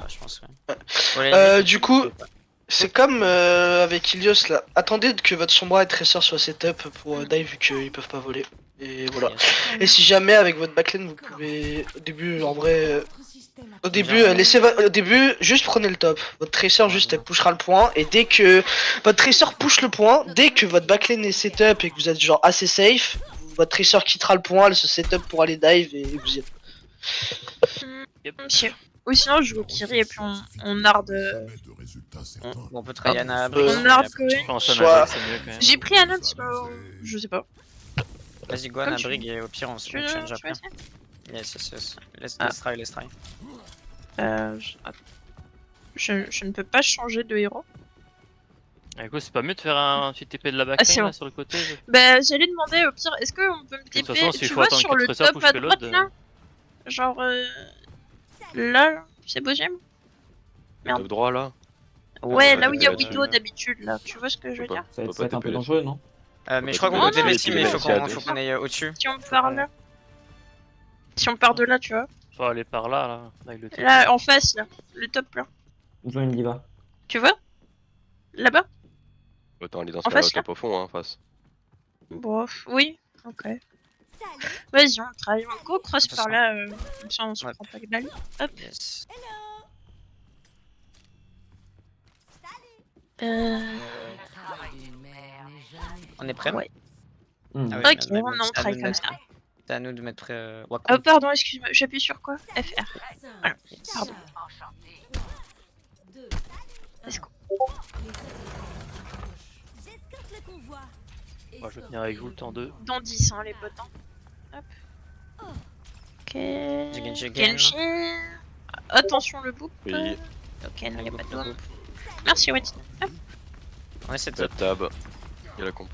je pense. Ouais. Du coup, c'est comme avec Ilios là. Attendez que votre Sombra et Tracer soient setup pour dive vu qu'ils peuvent pas voler. Et voilà. Et si jamais avec votre backlane vous pouvez au début en vrai au début juste prenez le top. Votre Tracer juste elle pushera le point et dès que votre Tracer push le point, dès que votre backlane est setup et que vous êtes genre assez safe, votre Tracer quittera le point, elle se setup pour aller dive et vous y êtes. Ou sinon je joue Kiri et puis on arde. On peut try Anna. On arde Cohen. J'ai pris Anna parce que je sais pas. Vas-y, go Anna Brig et au pire on se change après. Yes. Let's try. Je ne peux pas changer de héros. Écoute, c'est pas mieux de faire un petit TP de la backline là sur le côté? Bah, j'allais demander au pire, est-ce qu'on peut me TP? De toute façon, s'il tu faut vois attendre sur que le Tracer top push à que droite l'autre, là? Genre là, c'est beau j'aime. Top droit là? Ouais, là où il y a Widow d'habitude là, tu vois ce que je veux dire? Ça va être un peu dangereux, non? Mais je crois qu'on peut TP ici, mais il faut qu'on aille au-dessus. Si on part là. Si on part de là, tu vois. Faut aller par là, avec le TP. Là, en face là, le top là. Ils ont une diva. Tu vois? Là-bas? Autant aller dans ce cas-là au top au fond, hein, face. Bof, oui, ok. Vas-y, on travaille. Go cross par là, comme ça on se prend pas que dalle. Hop. Yes. On est prêt? Ouais. Ah oui, ok, on travaille comme ça. C'est à nous de mettre Waku. Oh pardon, excuse-moi, j'appuie sur quoi? FR. Voilà, pardon. Let's go. Moi, je vais tenir avec vous le temps 2. Dans 10, hein, les potes. Hein. Hop. Ok. Genshin. Attention le boop. Oui. Ok, non, y'a pas de boop. Merci, Wendy. Hop. On essaie de La tab. Il y a la comp.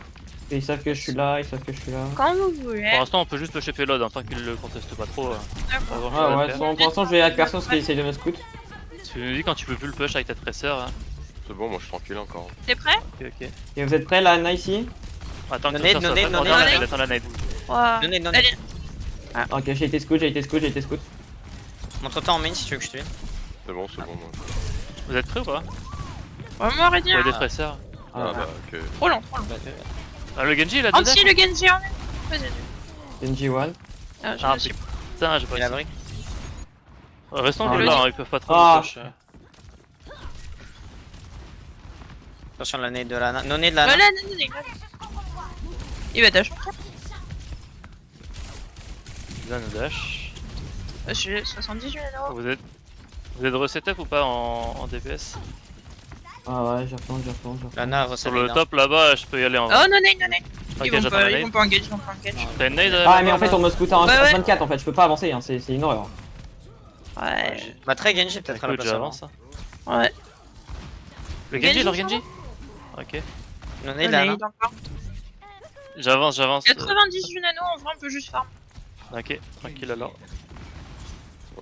Ils savent que je suis là, ils savent que je suis là. Quand vous voulez. Pour l'instant, on peut juste pusher Payload, hein, tant qu'il le conteste pas trop. Ah ouais, pour l'instant je vais avec personne parce qu'il essaye de me scout. Tu me dis quand tu peux plus le push avec ta tresseur. Hein. C'est bon, moi je suis tranquille encore. T'es prêt? Ok. Et vous êtes prêts là, Anna ici? Attends que No nade, ça no nade, no nade. attends la nade. Ouais. Non, Allez. Ok, j'ai été scout, j'ai été scout, j'ai été scout. Montre-toi en main si tu veux que je te tue. C'est bon, moi. Vous êtes prêts ou pas? Vraiment, arrête Ouais, des tresseurs. Ah bah, ok. Trop lent, trop lent. Ah, le Genji il a deux Anti, le Genji en Vas-y. Genji one. Ah, Ah je putain, j'ai pas Il a réussi. brique. Restons Ah, là, oui. hein, ils peuvent pas trop Ah. le push. Attention la nade de la No nade de la Voilà, non. Il va dash. Là, nos dash. Je suis 78 alors. Vous êtes resetup ou pas en DPS? Ah ouais, j'y retourne. Lana Sur recèle le top là-bas, je peux y aller en Oh, vrai. non, non. Ok, Ils vont j'attends la pas nade. engage, ils vont pas engage. T'as une nade Ah mais en fait on me scout en Ouais, ouais. 24 en fait, je peux pas avancer, hein. C'est une horreur. Ouais. Bah très Genji peut-être à la Écoute, place avant. j'avance. hein. Ouais. Le Genji, Genji, leur ça Genji. Ok. No nade Lana. J'avance. 98 nano, en vrai on peut juste farm. Ok, tranquille alors.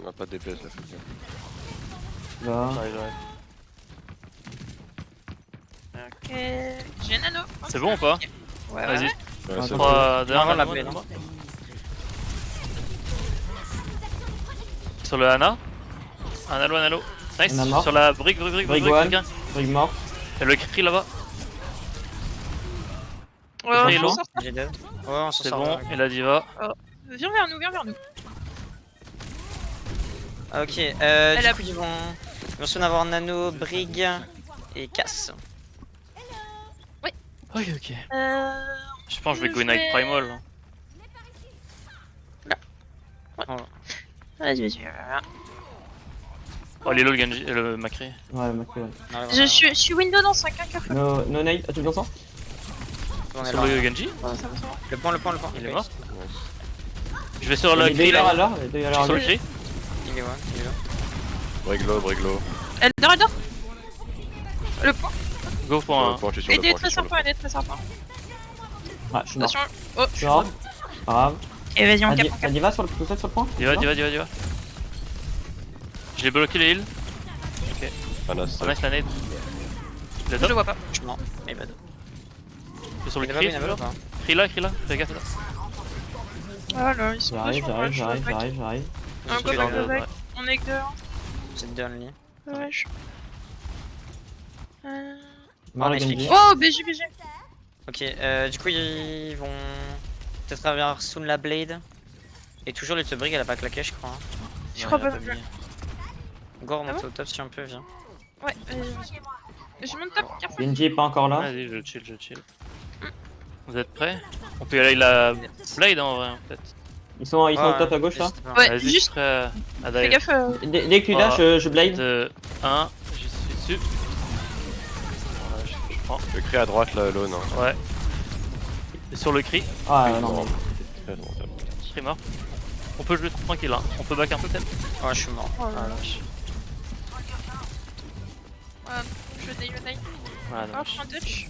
On a pas de DPS là, faut dire. Là. J'arrive. Ok. J'ai nano. C'est bon ou pas? Ouais, Vas-y. ouais. Ouais, c'est 3, 2, Non, 1, la blade. Sur le Ana. Un halo. Nice. Ana mort. Sur la brique, Brick one. quelqu'un. Brick mort. Il y a le cri là-bas. Ouais, Très on long. s'en sort. J'ai dead. Ouais, on s'en C'est sort. bon, et la diva. Viens vers nous. Ah, ok, Elle du a- coup ils vont soon avoir Nano, Brig et Cass. Ok. Je pense que je vais Je go Night vais- Primal. Vas-y. Oh, il est là le Genji, le Macri. Ouais, mec, ouais. Je suis window dans 5 1 carrefour. No nade, tu le sens? On est Sur là. le Genji, Le point. il est Ok. mort. Je vais sur le Les deux cri là. alors, les deux Je suis alors. sur le cri. Il est one, il est là. Briglo. Eldor. Le point. Go pour un. Je suis sur Il le est point, très je suis sur le sympa, il est très sympa. Ah, je suis mort. Attention. Oh, Je suis mort. Pas grave. Et vas-y, on cap. Elle va sur le tout seul sur le point? Diva. Je l'ai bloqué les heals. Ah là, Oh, c'est nice la nade. Il est Je top. le vois pas. Je suis mort. My bad. Je suis sur le Il est pas cri. bien, il est pas bien. Cri là, fais gaffe là. Ah là, ils sont deux J'arrive. sur moi. J'arrive. Un Je go suis back, dans go back. On est que deux. C'est deux only. Ouais. Mort le nice Genji. Oh, BG. Ok, du coup ils vont peut-être avoir soon la blade. Et toujours le Brig elle a pas claqué je crois. Hein. Je crois il a pas. mis. Gore Ah monte au top si on peut, viens. Ouais, je monte top, carrefour. Genji est pas encore là. Vas-y, je chill. Vous êtes prêts? On peut y aller la Blade en vrai, peut-être. Ils sont au top à gauche là. Ouais, Vas-y, je juste. serai à Fais dive. gaffe. Dès que tu lâches, je blade. 2, 1, je suis dessus. Voilà, je prends. Le cri à droite là, alone. Hein. Ouais. Et sur le cri, Ah non, mais. Très bon, top. cri mort. On peut jouer tranquille, hein. On peut back un peu peut-être. Ouais, je suis mort. Oh, Ah, lâche. Je dé. Voilà, Oh, je prends un touch.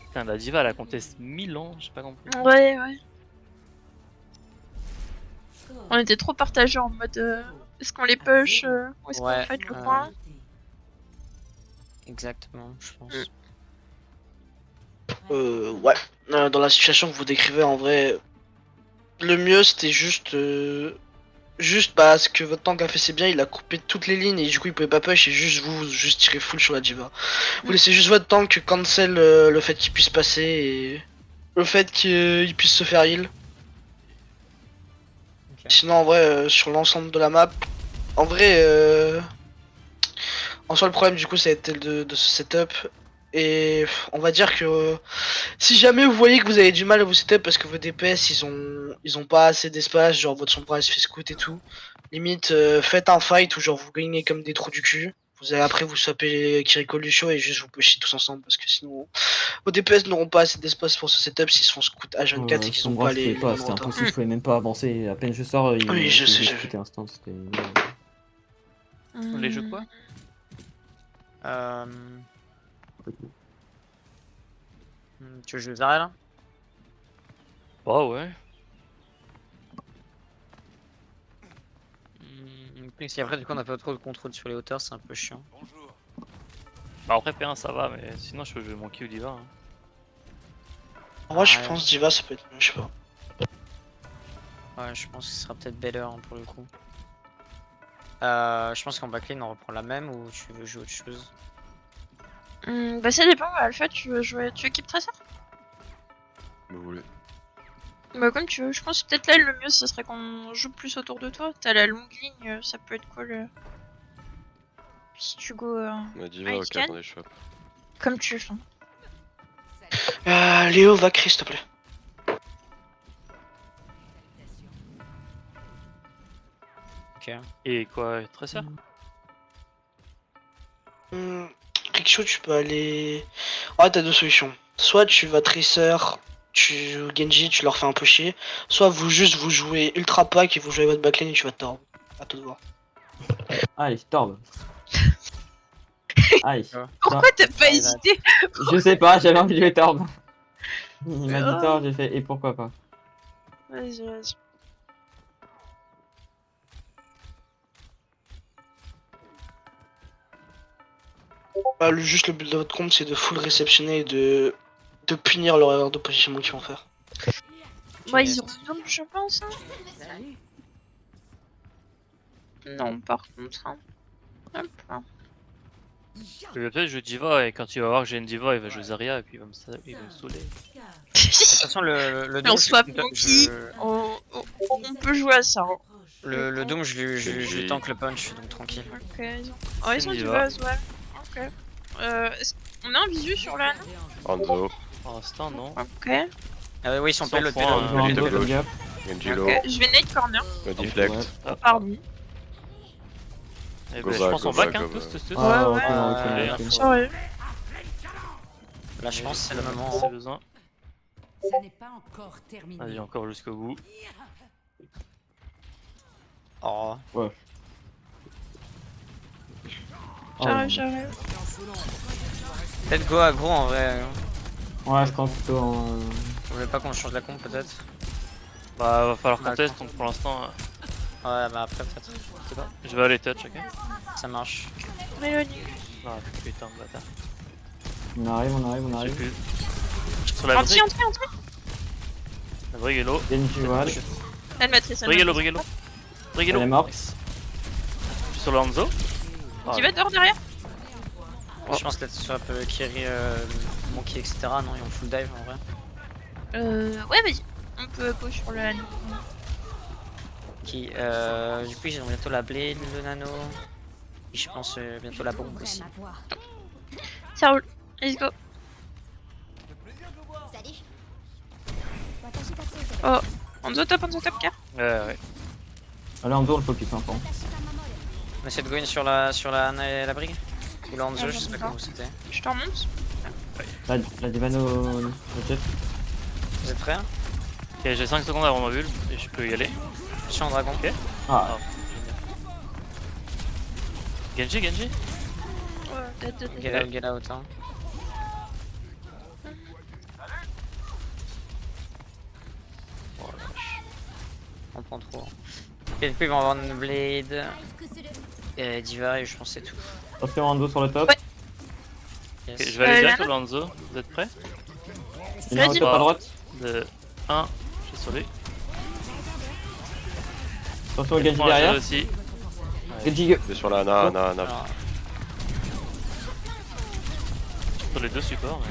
Putain, la diva elle a conteste 1000 ans, j'ai pas compris. Ouais. On était trop partagés en mode. Est-ce qu'on les push ou est-ce qu'on Ouais, fight le point? Exactement, je pense. Ouais. Dans la situation que vous décrivez, en vrai, le mieux c'était juste parce que votre tank a fait c'est bien, il a coupé toutes les lignes et du coup il pouvait pas push et juste juste tirer full sur la diva. Vous laissez juste votre tank cancel le fait qu'il puisse passer et le fait qu'il puisse se faire heal. Ok. Sinon en vrai sur l'ensemble de la map, en soi le problème du coup ça a été de ce setup Et on va dire que si jamais vous voyez que vous avez du mal à vous setup parce que vos DPS ils ont pas assez d'espace, genre votre sombra se fait scout et tout, limite faites un fight où genre vous gagnez comme des trous du cul. Vous allez après vous swapper Kiriko Lucio et juste vous pusher tous ensemble parce que sinon vos DPS n'auront pas assez d'espace pour ce setup s'ils se font scout H24 et qu'ils ont pas les. C'était impossible, je pouvais même pas avancer. À peine je sors, Oui, je sais, j'ai c'était instant. C'était. Les jeux quoi? Tu veux jouer Zarya là? Bah ouais. Si après du coup on a pas trop de contrôle sur les hauteurs, c'est un peu chiant. Bah après P1 ça va, mais sinon je peux jouer Monkey ou Diva. Hein. Moi je pense Diva ça peut être mieux, je sais pas. Ouais, je pense que ce sera peut-être better hein, pour le coup. Je pense qu'en backlane on reprend la même ou tu veux jouer autre chose? Bah ça dépend, Alpha, tu veux jouer, tu équipes Tracer? Vous voulez. Bah comme tu veux, je pense que peut-être là le mieux ce serait qu'on joue plus autour de toi. T'as la longue ligne, ça peut être cool. Si tu go On a Diva, ok, scan. attendez, je swap. Comme tu veux. Léo va Chris s'il te plaît. Ok. Et quoi, Tracer? Rikcho tu peux aller. Ouais t'as deux solutions. Soit tu vas Tracer, tu Genji, tu leur fais un peu chier. Soit vous jouez ultra pack et vous jouez votre backlane et tu vas Torb. À tout de voir. Allez, Torb. Allez. Pourquoi t'as pas hésité? Je sais pas, j'avais envie de jouer Torb. Il m'a dit Torb, j'ai fait et pourquoi pas. Vas-y, vas-y. Juste le but de votre compte c'est de full réceptionner et de punir leur erreur de positionnement qu'ils vont faire. Bah ils auront besoin je pense. Hein. Non par contre. Hein. Hop là. Peut-être je joue Diva et quand il va voir que j'ai une Diva, il va jouer Zarya et puis il va me saouler. De toute façon le on swap Monkey, on peut jouer à ça. Hein. Le Doom je tank le punch donc tranquille. Ok, ils ont du buzz, ouais. Ok. On a un visu sur la Hanzo. Pour l'instant, non. Ok. Oui, ils sont Sans payés, point, Genji low. Ok, je vais nade corner. Deflect. Pardon. Eh Go ben, je back, pense go en back, back, hein, go tous. Ah, ouais, ok. Sorry. Là je pense que c'est le moment. C'est besoin. Ça n'est pas encore terminé. Allez, encore jusqu'au bout. Oh. Ouais. J'arrive. Peut-être go aggro en vrai. Ouais, je crois plutôt en. Vous voulez pas qu'on change la comp peut-être? Bah, va falloir qu'on teste, donc pour l'instant. Ouais, bah après peut-être. Je sais pas. Je vais aller touch, ok? Ça marche. Mélodie. Ah, putain de bâtard. On arrive. Je sais plus. Sur la brique. Entrez. La brigue est low. Genji Wall. La matrice. Brigue est low. Brigue est low. Elle est morte. Je suis sur le Hanzo. Tu vas dehors derrière? Je pense que là tu swap Kiri, Monkey etc. Non, ils ont full dive en vrai. Ouais, vas-y. On peut push sur le nano. Du coup ils ont bientôt la blade, le nano. Et je pense bientôt la bombe aussi. Ça roule. Let's go. Oh, Hanzo top car. Ouais. Allez, en on le focus un peu. On essaie de go in sur la brigue? Ou la Hanzo, je sais pas comment c'était. Je t'en remonte. La Divano au jet. Vous êtes prêts? Ok, j'ai 5 secondes avant ma bulle et je peux y aller. Je suis en dragon. Ok. Ah, Genji. Ouais, Get out, hein. Oh la vache. On prend trop. Et du coup ils vont avoir une blade. Diva et je pense que c'est tout. attention Hanzo sur le top. Ouais. Yes. Ok, je vais aller direct Lana. sur le Hanzo. Vous êtes prêts? Il est en Vas-y. top à droite. De 1, je suis sur lui. Attention au Genji Prends la derrière. gel aussi. Genji. Il est sur la Ana. Alors, Sur les deux supports.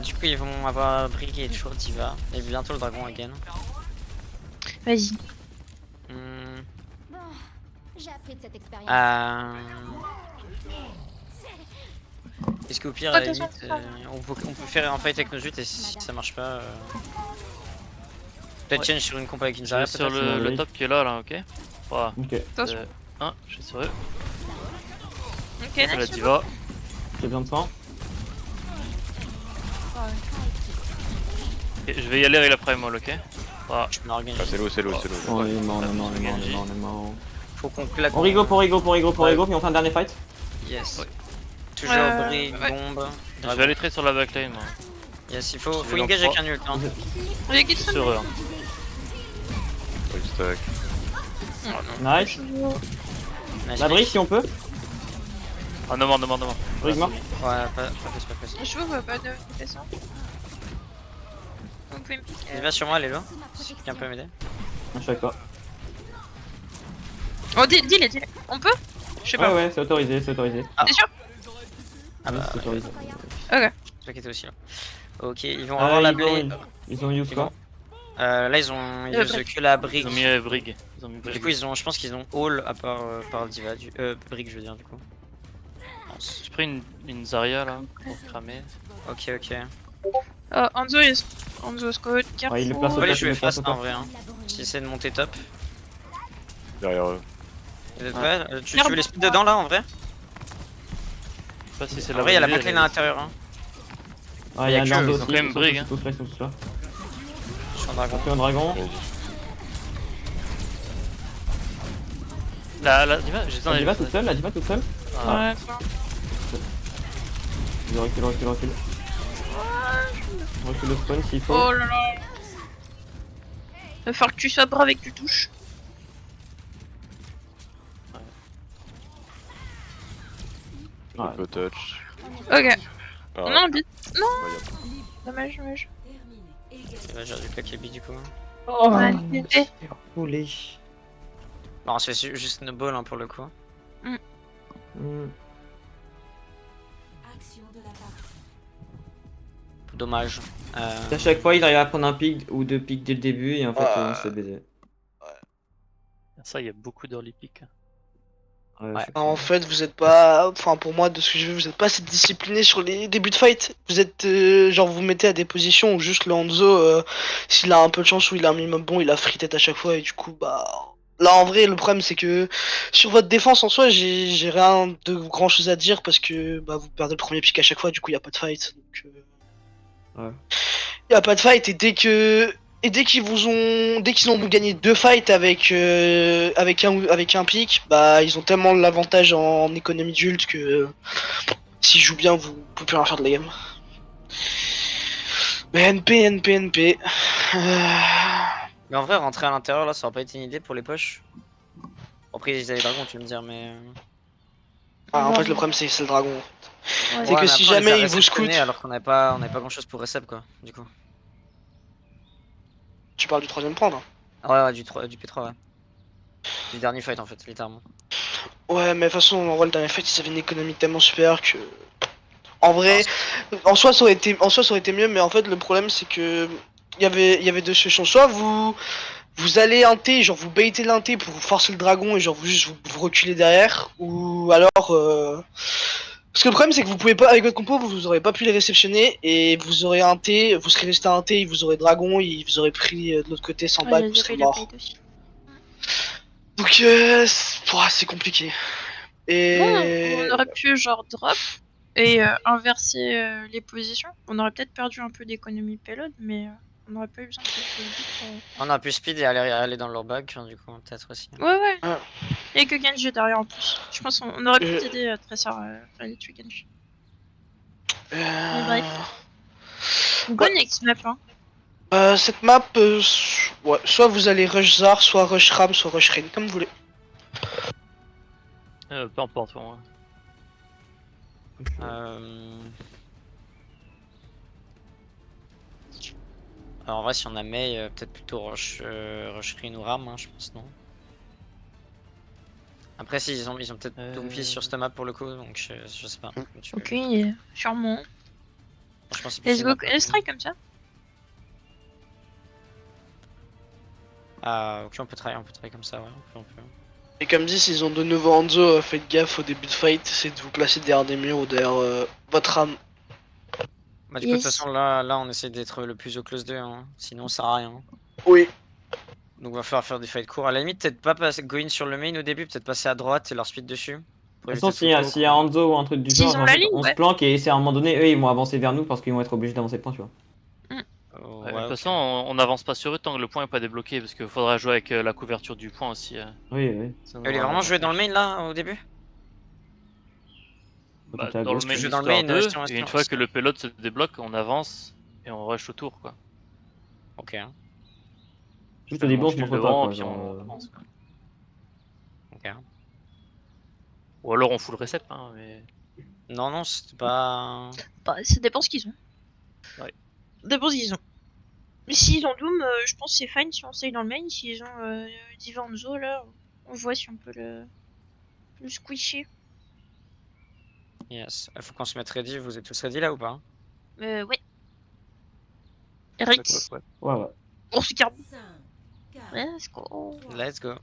du coup ils vont avoir Brick et toujours Diva. Et bientôt le dragon again. Vas-y. J'ai appris de cette expérience. Est-ce qu'au pire, à la Attention, limite, on peut faire un fight avec nos utes et si ça marche pas. Peut-être change sur une comp avec une Je vais Zarya sur peut-être. le top qui est là, ok. 3, Ok, 2, 1, je suis sur eux. Ok, La nice. diva. j'ai besoin de sang. Ok, je vais y aller avec la primal, ok. 3, Je me l'organise. Ah, c'est low, c'est low, c'est low. On est mort, on est mort, on est mort, on est mort, on est mort. Faut qu'on claque. On rigo, pour rigo, puis on fait un dernier fight. Yes. Ouais. Toujours brique, ouais. bombe. je vais aller très sur la backline, moi. Yes, il faut Je vais engage dans avec un ult. Hein. Regarde qui Je suis sur eux. Hein. Quick stack. Nice. Nice, La brise si on peut. Ah, non, mort. Brise mort. Ouais, pas plus. Je vois pas de façon. Vous pouvez me piquer. Il va sur moi, Lélo. Si quelqu'un peut m'aider. Je suis avec toi. Oh, dis-les. On peut? Je sais pas. Ouais, c'est autorisé, c'est autorisé. T'es sûr? Ah bah, c'est autorisé. c'est toi qui étais aussi là. Ok, ils vont avoir la blade. Ils ont use quoi? Là, ils ont use que la brique. Ils ont mis Brig. Du coup, je pense qu'ils ont all à part par Diva. Brick, je veux dire, du coup. J'ai pris une Zarya là pour cramer. Ok. Oh, Hanzo Scott, careful. Ouais, il le place On au va les top, il jouer le place fast au en top. vrai. Hein. J'essaie de monter top. Derrière eux. Vous êtes prêts tu veux les speed dedans là en vrai? Je sais pas si c'est En la vrai, il y a la bonne backline idée, à l'intérieur. Hein. Ouais, il y a que Nardo eux, aussi. ils ont quand même Brig, hein. Tous là. Je suis en dragon. On fait un dragon. La diva, j'ai La diva toute seule. Ah, Ouais, Je recule. On recule le spawn s'il faut. oh là là. Va falloir que tu sois brave et que tu touches. Ouais. Peu touch. Ok. Ah, Non, vite. Non, bah, dommage. J'aurais dû claquer B du coup. Oh, Allez, roulé. Bon, c'est juste une ball hein, pour le coup. Dommage. À chaque fois, il arrive à prendre un pic ou deux pics dès le début et en fait, on se fait baiser. ça, il y a beaucoup d'early pick. Ouais. En fait, vous êtes pas, enfin pour moi de ce que je veux, vous êtes pas assez discipliné sur les débuts de fight. Vous êtes genre vous mettez à des positions où juste le Hanzo, s'il a un peu de chance ou il a un minimum bon, il a free tête à chaque fois et du coup bah là en vrai le problème c'est que sur votre défense en soi j'ai rien de grand chose à dire parce que bah vous perdez le premier pick à chaque fois, du coup il y a pas de fight. Donc, Ouais. y a pas de fight et dès qu'ils ont gagné 2 fights avec un pick, bah ils ont tellement l'avantage en économie d'ult que s'ils jouent bien, vous pouvez plus rien faire de la game. Mais NP. Mais en vrai, rentrer à l'intérieur là, ça aurait pas été une idée pour les poches. Après, ils avaient dragons, tu veux me dire, mais. En fait, le problème c'est le dragon. Ouais, C'est que si jamais ils vous scoutent. Alors qu'on n'avait pas grand chose pour recep quoi, du coup. Tu parles du troisième prendre. Ouais, du P3, ouais. Du dernier fight en fait, littéralement. Ouais, mais de toute façon, en vrai, le dernier fight, ils avaient une économie tellement supérieure que. En vrai, en soi, ça aurait été mieux, mais en fait, le problème, c'est que. Il y avait deux solutions. Soit vous allez inté, genre vous baitez l'inté pour forcer le dragon et genre vous reculez derrière, ou alors. Parce que le problème, c'est que vous pouvez pas, avec votre compo, vous aurez pas pu les réceptionner et vous aurez inté, vous serez resté inté, il vous aurait dragon, il vous aurait pris de l'autre côté sans back, vous serez mort. Donc, c'est compliqué. Et. Bon, on aurait pu genre drop et inverser les positions. On aurait peut-être perdu un peu d'économie payload, mais on aurait pas eu besoin de quelque On a pu speed et aller dans leur bag, du coup, peut-être aussi. Ouais. Ah. Et que Genji derrière en plus. Je pense qu'on aurait pu t'aider Tressor à aller tuer Genji. Mais bref. Go next map, hein. Cette map, ouais, soit vous allez rush Zar, soit rush Ram, soit rush Rain, comme vous voulez. Peu importe pour moi. Alors en vrai, si on a Mei, peut-être plutôt rush Rain ou Ram, hein, je pense, non. Après, si, ils ont peut-être Doomfist sur cette map pour le coup, donc je sais pas. Ok, sûrement. Franchement, c'est Let's go, let's try comme ça. Ah, ok, on peut try comme ça, ouais. On peut. Et comme dit, s'ils ont de nouveau Hanzo, faites gaffe au début de fight, c'est de vous placer derrière des murs ou derrière votre âme. Bah, du coup, de toute façon, là, on essaie d'être le plus au close 2, hein. Sinon, ça sert à rien. Oui. Donc, va falloir faire des fights courts. À la limite, peut-être pas passer go in sur le main au début, peut-être passer à droite et leur speed dessus. De toute façon, s'il y a Hanzo ou un truc du S'ils genre, ont en la fait, ligne, on se ouais. planque et c'est à un moment donné, eux ils vont avancer vers nous parce qu'ils vont être obligés d'avancer le point, tu vois. De toute façon, on n'avance pas sur eux tant que le point est pas débloqué parce qu'il faudra jouer avec la couverture du point aussi. Oui, oui. Elle est vraiment joué dans le main là au début? Bah, Côté à dans le gauche. main Parce que dans le histoire main, 2, si on- et une fois que le payload se débloque, on avance et on rush autour quoi. Ok. Juste au début, on se file montre pas devant, quoi. puis Genre, on avance, quoi. Ok. Ou alors on full reset, hein, mais. Non, non, c'était pas. Bah, ça dépend ce qu'ils ont. Ouais. Ça dépend ce qu'ils ont. Mais s'ils ont Doom, je pense que c'est fine si on stay dans le main. S'ils ont Diva Hanzo, là, on voit si on peut le squisher. Yes. Faut qu'on se mette ready. Vous êtes tous ready là ou pas? Ouais. Eric, Ouais, ouais. on se garde. 5, 4, Let's go. Let's go.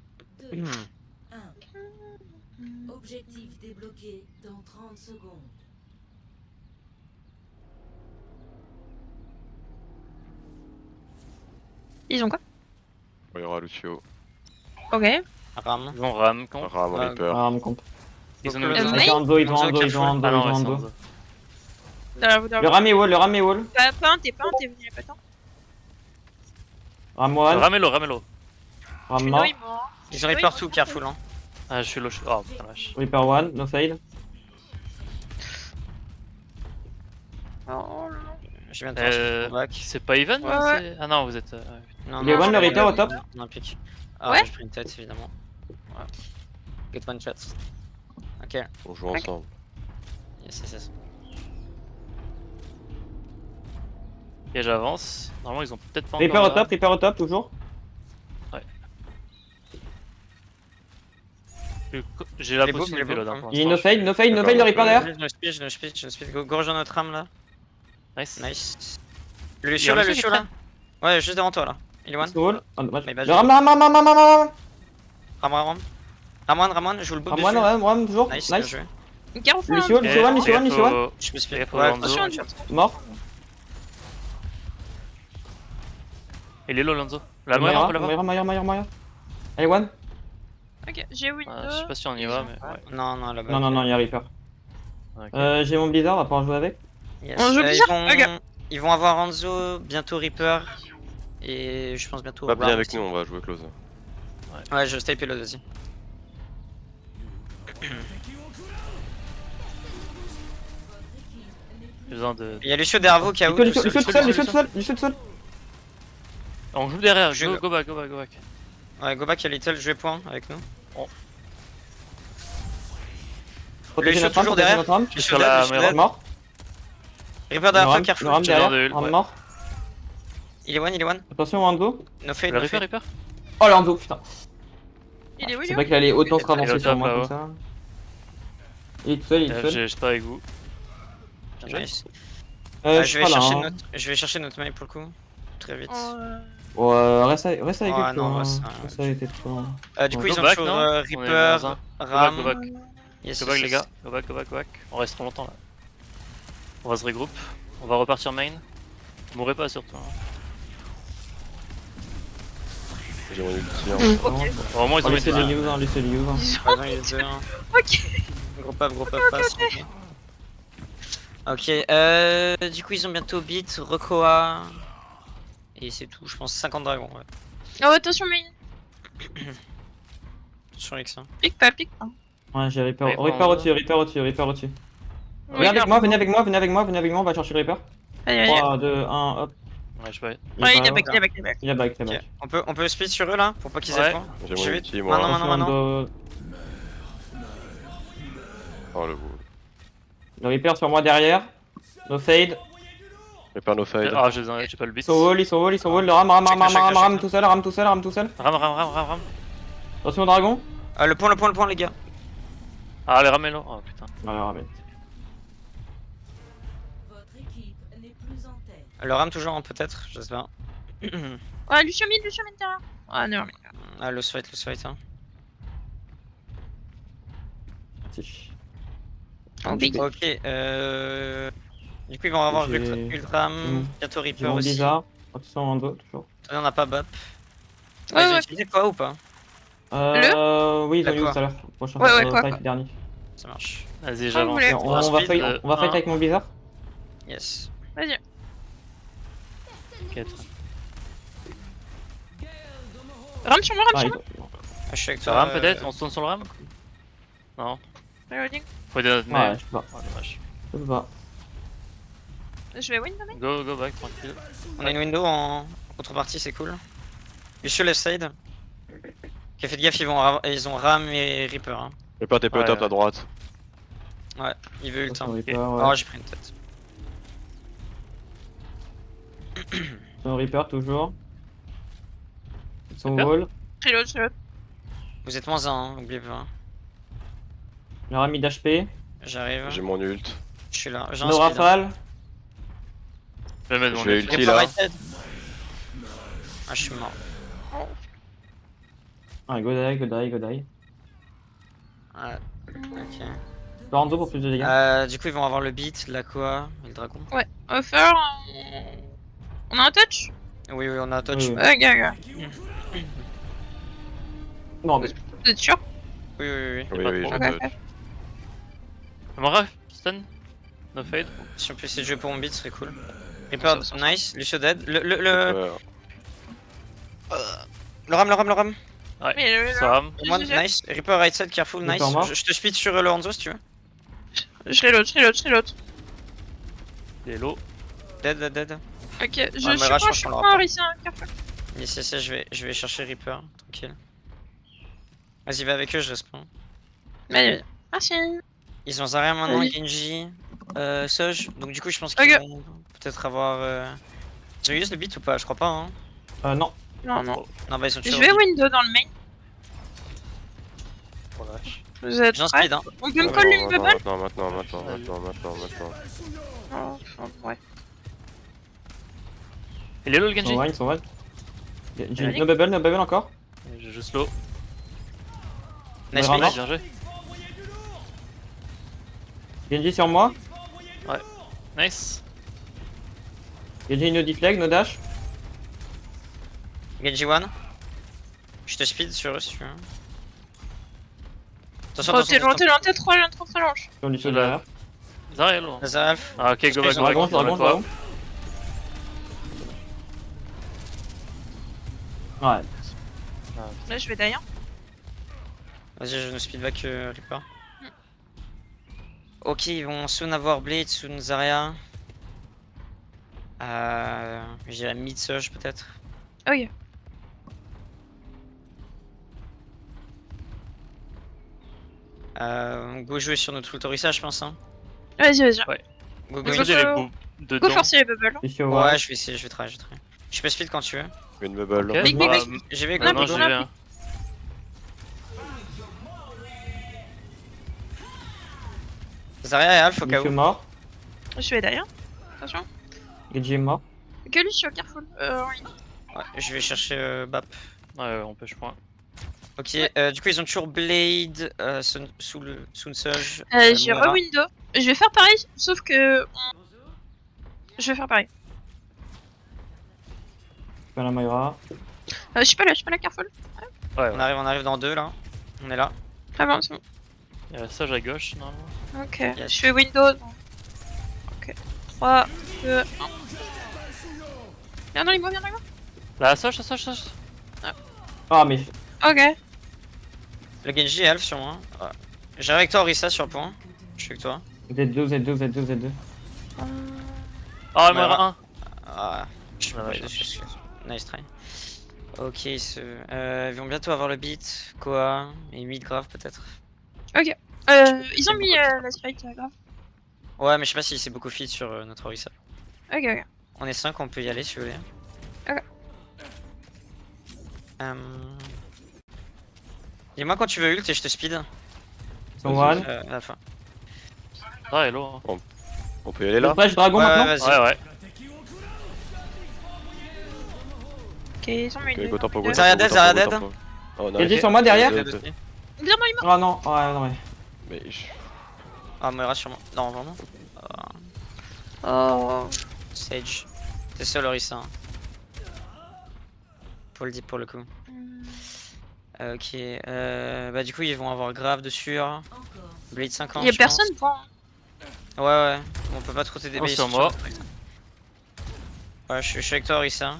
2, 1. Objectif débloqué dans 30 secondes. Ils ont quoi? Il y aura Lucio. Ok. Ram. Ils ont Ram, quand. Ram, Reaper. Ah, me compte. Ils ont Donc, une le Avec Hanzo, ils ont Hanzo, ils ont Hanzo, Ah ils non, ont ouais, c'est Hanzo. Hanzo. Le ram est wall, le ram est wall. Pas un, t'es venu il y a pas tant. Ram one, Ramelo. ram mort. Ils ont Reaper tout, careful hein. Ah, je suis low. Oh putain, la vache. Reaper one, no fade. Oh là là. Je viens de faire un back. C'est pas even Ouais, là, ouais. c'est- Ah non, vous êtes. Non, Il est one le Reaper au top. On a un pick. Ah, Ouais. j'ai pris une tête évidemment. Ouais. Get one shot. Ok. On joue ensemble. Yes. Et j'avance. Normalement, ils ont peut-être pas Reaper encore. au top, toujours. J'ai la Les bombes, possibilité les là bombes, d'un point. Il est no fade le Reaper derrière. Je ne speed. Go rejoins notre ram là. Nice. Nice. Le Lucio là, Lucio Lucio là. Ouais, juste devant toi là. Il est one. Wall. Ah, dommage. Mais bah, Le ram. Ramon, je joue le boob dessus. Ram, toujours. Nice, Nice. joué. Lucio Lucio one. Je me speed. Faut Ouais, Hanzo. attention. Mort. Il est low, Lonzo. La Moira, on peut l'avoir. Moira. Allez, one. Ok, j'ai window. Je sais pas si on y va, mais ouais. Non, là-bas. Non, il y a Reaper. Ok. J'ai mon Blizzard, on va pouvoir jouer avec. Yes. On joue bizarre, ils vont avoir Hanzo, bientôt Reaper. Et je pense bientôt. Pas bien Ram avec aussi. nous, on va jouer close. Ouais, je stay payload aussi. J'ai besoin de. Il y a Lucio derrière vous qui a out. Lucio tout seul. On joue derrière, Je- go back. Ouais, go back, il y a Little, jouer point avec nous. Protégez Lucio notre ram, toujours protégez derrière. notre ram. Je suis sur la Moira. Mort. Reaper derrière toi, Le careful. ram J'ai besoin de derrière. heal, Ram ouais. mort. Il est one. Attention, Hanzo. No fade, Le no fade. Reaper. Oh, le Hanzo, putain. Il est où, C'est lui? pas qu'il allait autant se Il est ravancer au sur top, moi là-haut. comme ça. Il est tout seul, Je pas avec vous. Nice. Je Je suis vais pas là. chercher hein. je vais chercher notre mail pour le coup. Très vite. Ouais, reste avec Ouais, eux. non, Reste reste- avec eux. trop. Du coup, Go ils ont back, toujours non On est Reaper, dans un. Ram. Go back. Yes, Go back, yes, les yes. gars. Go back. On reste trop longtemps là. On va se regroupe. On va repartir main. Mourrez pas surtout. hein. J'ai mon ulti. Au moins, ils ont Laissez été. les news, laissez les news. Ah non, il est deux, hein. Ok. Gros puff pass. Ok, du coup, ils ont bientôt beat, Rekoa. Et c'est tout, je pense 50 dragons. Ouais. Oh, attention, mais. Sur X. Hein. Pique pas. Ouais, j'ai Reaper. Ouais, Reaper Hanzo. au-dessus. Venez avec moi, venez avec moi, on va chercher Reaper. Allez. 3, 2, 1, hop. Ouais, je sais pas. Ouais, il est back. back. Il a back. Ok. On peut speed sur eux là pour pas qu'ils aient Ouais. le point. J'ai Je mon vais ulti, vite. moi. Maintenant. Oh le boule. Le Reaper sur moi derrière. No fade. Reaper no fade. Ah, j'ai pas le beat. Ils sont wall. Le ram tout seul. Ram. Attention au dragon. Le point, les gars. Ah, les Ramelo. Oh putain. Ouais, ramène. Votre équipe n'est plus en tête. Le Ram toujours, hein, peut-être, je sais pas. Ouais, Lucio mid derrière. Ah, non, mais. Ah, le fight. Hein. Si. Ok. Ok, du coup ils vont avoir J'ai- Ultram, bientôt J'ai Reaper mon aussi. bizarre. Attention en dos, toujours. On n'a pas Bop. Ouais, Ils ont ouais. utilisé quoi ou pas? Oui, ils ont D'accord. eu tout à l'heure. Prochain Ouais, ouais, quoi, fight quoi. dernier. Ça marche. Vas-y, vous j'avance. voulez. On va Speed, fight un. avec mon bizarre. Yes. Vas-y. 4. Ram sur moi, ram Ah, sur il- moi. Ah, je suis avec Sur toi. ram peut-être? On se tourne sur le ram? Non. Reloading. Faut aider notre Ouais, main. je sais pas. Oh, dommage. Je sais pas. Je vais win demain. Go back, tranquille. On a une window en contrepartie, c'est cool. Lucio left side. Ok, faites gaffe, ils ont Ram et Reaper. Hein. Reaper TP au Ouais, top ouais. à droite. Ouais, il veut ult. Sur Hein. Reaper, Oh, ouais. j'ai pris une tête. Sur Reaper, toujours. Ils sont Reaper wall. Reload. Vous êtes moins 1, hein, oubliez pas. Leur ami d'HP. J'arrive. J'ai mon ult. Je suis là. J'ai un No speed. Hein. rafale. Je vais mettre mon Je vais ult. ulti Reaper là. right side. Ah, je suis mort. Ah, go die. Ouais. Ok. Lorenzo pour plus de dégâts. Du coup, ils vont avoir le beat, l'aqua et le dragon. Ouais, on va faire. On a un touch? Oui, on a un touch. Oui, oui. Ok. Bon, mais Vous êtes sûr? Oui. Oui, pas oui, trop. j'ai Ok, touch. ok. Mora, stun. No fade. Si on peut essayer de jouer pour mon beat, ce serait cool. Reaper, nice. Lucio dead. Le ram. Ouais. Mais le- Ça ram. One, GG. nice. Reaper right side, careful, nice. Reaper mort. Je te speed sur Lorenzo si tu veux. Je reload. Il est low. Dead. Ok, mais je Rage, je pense suis qu'on pas l'aura un pas. Ricien, careful. Yes, je vais chercher Reaper, tranquille. Vas-y, va avec eux, je respawn. Mais merci. Ils ont Zarya maintenant, Oui. Genji, Soj. Donc du coup, je pense qu'ils Ok. vont peut-être avoir... Ils ont eu le beat ou pas? Je crois pas, hein. non. Non. Non, bah ils ont tué Je au vais beat. window dans le main. Oh la vache. Vous êtes J'ai un prêts? speed, hein. On peut me coller une bubble? Maintenant. Oh, ouais. Il est low le Ils Genji. sont one. J'ai Allez. no bubble encore. J'ai juste low. Nice Vraiment. pick. Bien joué. Genji sur moi. Nice. Genji no deflag, no dash. Genji one. Je te speed sur eux si tu veux. Attention, Oh, t'es loin, très loin. Sur du Là. derrière. Zarya est low. hein. Nazar Alph. Ah, ok, go back. Dragon, Go back. dragon. Ouais. Là, je vais d'ailleurs. Vas-y, je nous speed back Reaper. Ok, ils vont soon avoir Blade, soon Zarya. J'ai la mid surge peut-être. Ok. Go jouer sur notre Ultorissa, je pense. Hein. Vas-y. Go, Go, in. J'ai les go. bouts Go dedans. forcer les bubbles. Ici au Ouais, ouais. je vais essayer, je vais try. Je peux speed quand tu veux. Une bubble. Ok, Big, moi, big. J'y vais, go, Non, go, non, go. j'y vais. Hein. Zarya et Alph au cas Lucio où. mort. Je vais d'ailleurs. Attention. Genji est mort. Que lui, je suis careful. Oui. Ouais, je vais chercher Bap. Ouais, on push point. Ok, du coup ils ont toujours Blade, sous le Surge. J'ai Moira. re-window. Je vais faire pareil, sauf que. Je vais faire pareil. Pas la Moira. Je suis pas là, careful. Ouais, On arrive dans 2 là. On est là. Très bien, c'est bon. Il y a Sage à gauche, normalement. Ok. Yes. Je fais window. Donc. Ok. 3, 2, 1. Viens dans les mots. Là, Sage. Ah, mais. Ok. Le Genji et Alph sur moi. Ouais. J'arrive avec toi, Orisa sur le point. Je suis avec toi. Z2. Oh, il meurt un. Ah, je suis Ouais, pas dessus. Nice try. Ok, ils vont bientôt avoir le beat, Koa et mid grave peut-être. Ok. Ils ont mis la sprite, grave. Ouais, mais je sais pas si c'est beaucoup fit sur notre Orisa. Ok. On est 5, on peut y aller si vous voulez. Ok. Dis-moi quand tu veux ult et je te speed. Son one. À la fin. Ah, hello. Hein. On peut y aller là. Flash dragon Ouais, maintenant. vas-y. Ouais. Ok, ils ont mis Ok, une. go tempo, go Zarya tempo, dead, go Zarya tempo, dead. go tempo. Oh, Genji nice. sur moi derrière. Dead aussi. Bien dans les mots. Ah non, ouais, non mais. Mais je... Ah, Moira sûrement. Non, vraiment. Oh. Sage. T'es seul, Orisa. Hein. Pour le dire pour le coup. Ok. Bah, du coup, ils vont avoir grave dessus. Hein. Blade 50. Y'a je personne pense. pour. Ouais. On peut pas trop t'aider. Oh, mais sur si moi. tu veux. Ouais, je suis avec toi, Orisa.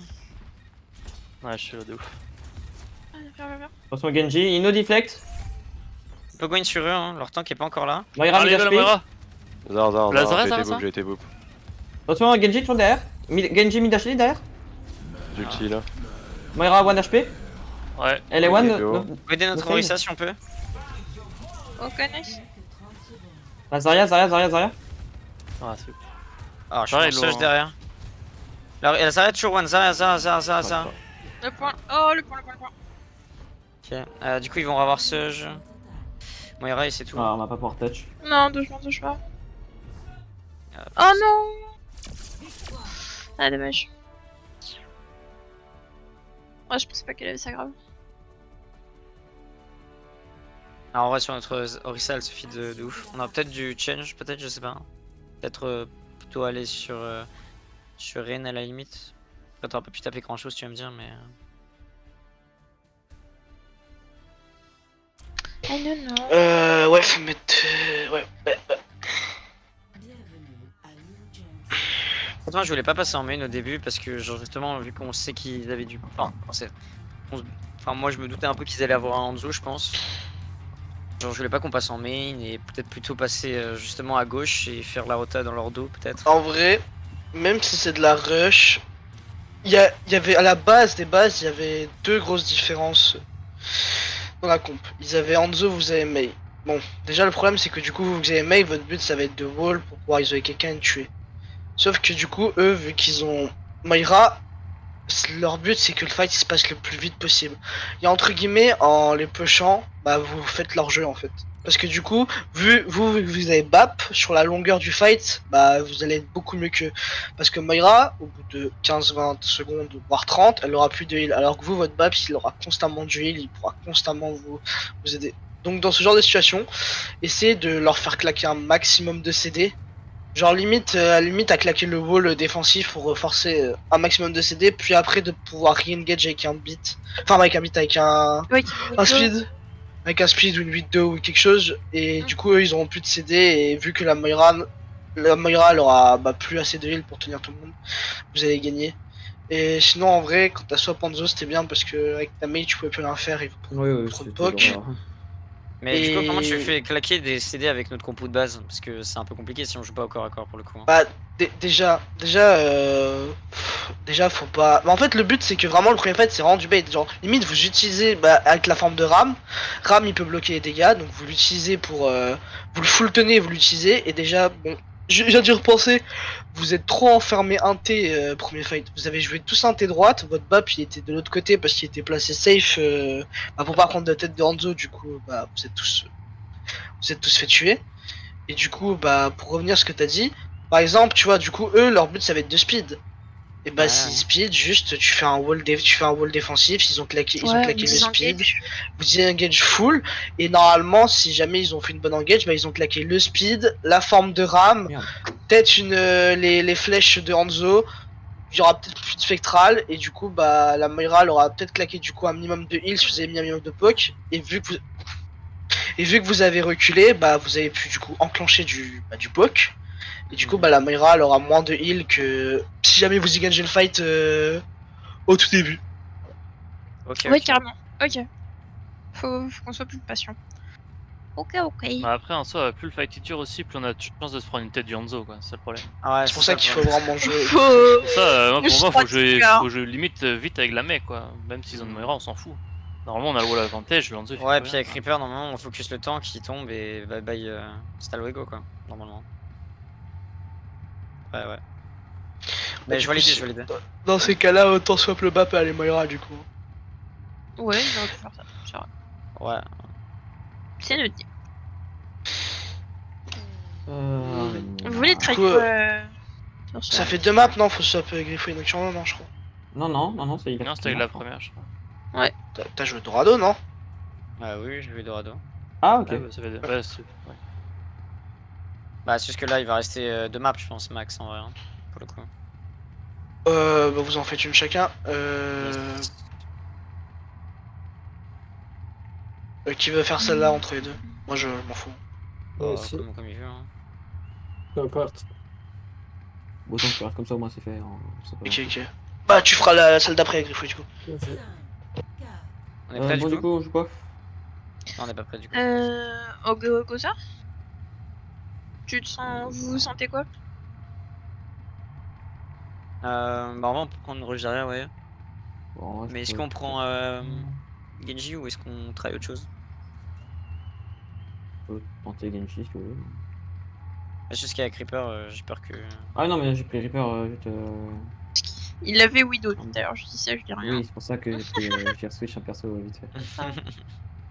Ouais, je suis là de ouf. Attention Genji, Inno deflect. On peut go sur eux, hein. Leur tank est pas encore là. Moira mid Allez, HP. Moira. Zar, Zara, j'ai été boop. Attention Genji toujours derrière. Genji mid HP derrière. J'ulti là. Moira 1 HP. Ouais. Elle est Ok, 1. go. On peut aider notre Nosei. Orisa si on peut. Ok, nice. Ah, Zarya. Ah, c'est ouf. Ah, je suis Zarya en est surge loin. derrière. Là, elle s'arrête toujours one. Zarya. Le point. Oh, le point. Ok. Du coup, ils vont avoir surge. Moira et c'est tout. Ah, on va pas pouvoir touch. Non, touche pas. Oh non. Ah, dommage. Ouais, je pensais pas qu'elle avait ça grave. Alors, en vrai, sur notre Orisa, elle se feed de ouf. On a peut-être du change, peut-être, je sais pas. Peut-être plutôt aller sur Ren à la limite. Après, t'auras pas pu taper grand chose, tu vas me dire, mais. I don't know. Ouais, faut mettre. Ouais. Honnêtement, je voulais pas passer en main au début parce que, genre, justement, vu qu'on sait qu'ils avaient du. Enfin, moi, je me doutais un peu qu'ils allaient avoir un Hanzo, je pense. Genre, je voulais pas qu'on passe en main et peut-être plutôt passer justement à gauche et faire la rota dans leur dos, peut-être. En vrai, même si c'est de la rush, il y avait à la base des bases, il y avait deux grosses différences dans la comp. Ils avaient Hanzo, vous avez Mei. Bon, déjà le problème c'est que du coup vous avez Mei, votre but ça va être de wall pour pouvoir isoler quelqu'un et le tuer. Sauf que du coup eux, vu qu'ils ont Moira, leur but c'est que le fight il se passe le plus vite possible. Et entre guillemets, en les pushant, bah vous faites leur jeu en fait. Parce que du coup, vu vous avez BAP sur la longueur du fight, bah vous allez être beaucoup mieux qu'eux. Parce que Moira, au bout de 15-20 secondes, voire 30, elle aura plus de heal. Alors que vous, votre BAP, il aura constamment du heal, il pourra constamment vous aider. Donc dans ce genre de situation, essayez de leur faire claquer un maximum de CD. Genre limite à claquer le wall défensif pour forcer un maximum de CD, puis après de pouvoir re-engage avec un beat. Enfin avec un beat, avec un speed. Avec un speed ou une 8-2 ou quelque chose, et du coup eux ils auront plus de CD, et vu que la Moira elle aura plus assez de heal pour tenir tout le monde, vous allez gagner. Et sinon en vrai quand t'as swap Hanzo c'était bien parce que avec ta Mei tu pouvais plus rien faire, il faut trop de poke. Mais du coup comment tu fais claquer des CD avec notre compo de base? Parce que c'est un peu compliqué si on joue pas au corps à corps pour le coup. Hein. Bah déjà faut pas. Bah, en fait le but c'est que vraiment le premier fight c'est vraiment du bait. Genre limite vous utilisez avec la forme de Ram. Ram il peut bloquer les dégâts, donc vous l'utilisez pour vous le full tenez, vous l'utilisez, et déjà bon je viens d'y repenser, vous êtes trop enfermé un T premier fight. Vous avez joué tous un T droite, votre BAP il était de l'autre côté parce qu'il était placé safe pour pas prendre de tête de Hanzo, du coup bah vous êtes tous fait tuer. Et du coup, bah, pour revenir à ce que t'as dit, par exemple, tu vois, du coup, eux, leur but ça va être de speed. Et bah, si speed, juste, tu fais un wall défensif, ils ont claqué le speed, vous y engage full, et normalement, si jamais ils ont fait une bonne engage, bah, ils ont claqué le speed, la forme de Ram, peut-être les flèches de Hanzo, il y aura peut-être plus de spectral, et du coup, bah, la Moira, elle aura peut-être claqué du coup un minimum de heal si vous avez mis un minimum de poke, et vu que vous avez reculé, bah vous avez pu du coup enclencher du poke. Et du coup bah la Moira elle aura moins de heal que si jamais vous y gagnez le fight au tout début. Oui carrément, ok. Faut qu'on soit plus patient. Ok. Bah après en soi, plus le fight dure aussi, plus on a de chance de se prendre une tête du Hanzo quoi, c'est le problème. Ah ouais, c'est pour ça qu'il faut vraiment jouer. Ça, moi, pour moi faut jouer limite vite avec la mec quoi, même s'ils ont de Moira on s'en fout. Normalement on a le wall advantage, le Hanzo fait ouais, plus puis rien, avec Reaper, normalement on focus le tank qui tombe et bye bye Stalwego quoi, normalement. Ouais. Mais je vois l'idée, Dans ces cas-là, autant swap le BAP à les Moira du coup. Ouais, j'aurais pu faire ça, c'est vrai. Ouais. C'est noté. Vous voulez Du try coup, quoi ça fait 2 maps, non? Faut swap Griffo et Nocturne, non, je crois. Non, c'est Non, c'était la première, je crois. Ouais. T'as joué Dorado, non? Ah oui, j'ai vu Dorado. Ah, ok. Ah, bah, ça fait... ouais, ouais. Bah, c'est juste que là, il va rester 2 maps, je pense, max en vrai, hein, pour le coup. Bah vous en faites une chacun. Qui veut faire celle-là entre les deux? Moi je m'en fous. Moi Bah, aussi. comme il veut. Hein. Peu importe. Autant que tu restes comme ça, au moins c'est fait. Hein. Ok, ok. Bah tu feras la celle d'après, Griffo, du coup. Vas-y. On est prêt bon, du coup on joue quoi? Non, on n'est pas prêt du coup. Goza? Tu te sens... Vous vous sentez quoi? Bah, on va prendre rush derrière, ouais. Bon, Mais est-ce qu'on prend Genji ou est-ce qu'on try autre chose? Je peux tenter Genji si tu veux. C'est juste qu'avec Reaper, j'ai peur que. Ah non, mais j'ai pris Reaper juste. Il avait Widow, d'ailleurs, je dis ça, je dis rien. Oui, c'est pour ça que j'ai switch un perso vite fait.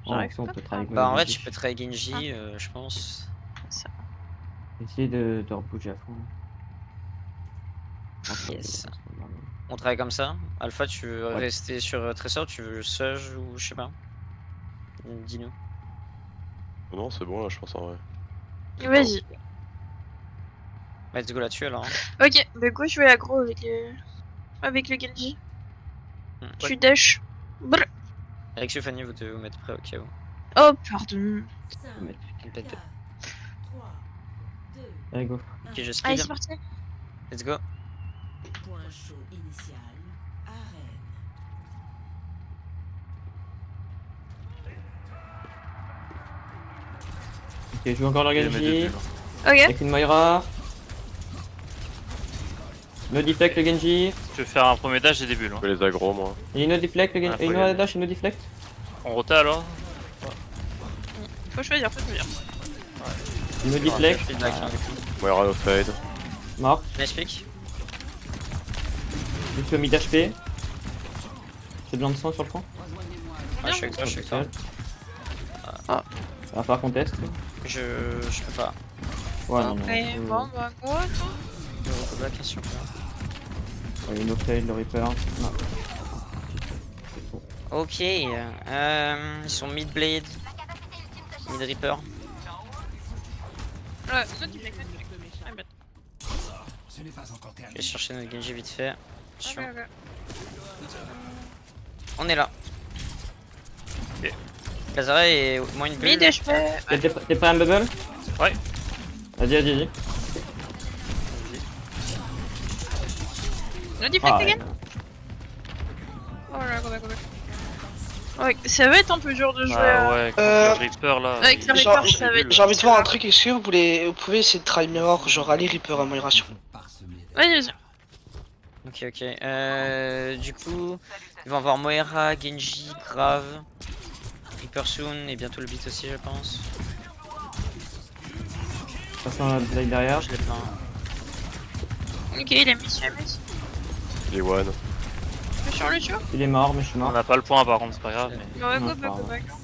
J'arrive on pas peut à travailler avec Bah, en vrai, Genji. tu peux try Genji, je pense. Ça. Essayer de rebouger à fond. Yes. On travaille comme ça. Alpha, tu veux Ouais. rester sur Tressor, tu veux Surge ou je sais pas. Dis-nous. Non, c'est bon là, je pense en vrai. Vas-y. Let's go là-dessus alors. Hein. Ok, bah go, je vais aggro avec le Genji. Tu dash. Brr. Avec Fanny, vous devez vous mettre prêt au cas où. Oh, pardon. Allez, go. Ok, je Allez, speed. c'est parti. Let's go. Point chaud initial. Arène. Ok, je joue encore leur Genji. Ok. Avec une Moira. No deflect le Genji. Je vais faire un premier dash et des bulles. Je fais les aggros moi. Il y a no deflect le Genji. Ah, Et faut y no aller. dash et no deflect. On rota alors. Faut choisir, faut choisir. No deflect. Je back, hein, du coup. Moira no fade. Mort. Nice pick. Juste mid HP. J'ai besoin de sang sur le front. Ouais, je suis avec toi, je suis avec toi. Ça va falloir qu'on teste. Je peux pas. Ouais, non, Ok, non. bon, bah go, attends. Je peux back, bien sûr. Ouais, no fade, le Reaper. Non. Ok, ils sont mid blade, mid reaper. Ouais, no deflect, no deflect. Ah, bête. Je vais chercher notre Genji vite fait. Ok, ok. On est là. Ok. Kazara est moins une bulle. Mid HP. T'es prêt à un bubble? Ouais. Vas-y. No deflect again. Oh là, go back. Ouais, ça va être un peu dur de jouer. Ah ouais, avec le Reaper là. Avec le Reaper, ça va être. J'ai envie de voir un truc, est-ce que vous pouvez essayer de try mirror, genre aller Reaper à Moira sur. Vas-y. Ok. Du coup, ils vont avoir Moira, Genji, Grave, Reaper soon et bientôt le beat aussi, je pense. De toute façon, la blade derrière. Je l'ai plein. Ok, il a mis sur MS. Il est one. Le sur. Il est mort, mais je suis On mort. n'a pas le point par contre, c'est pas grave. Mais... Ouais, Non, go c'est pas back. grave.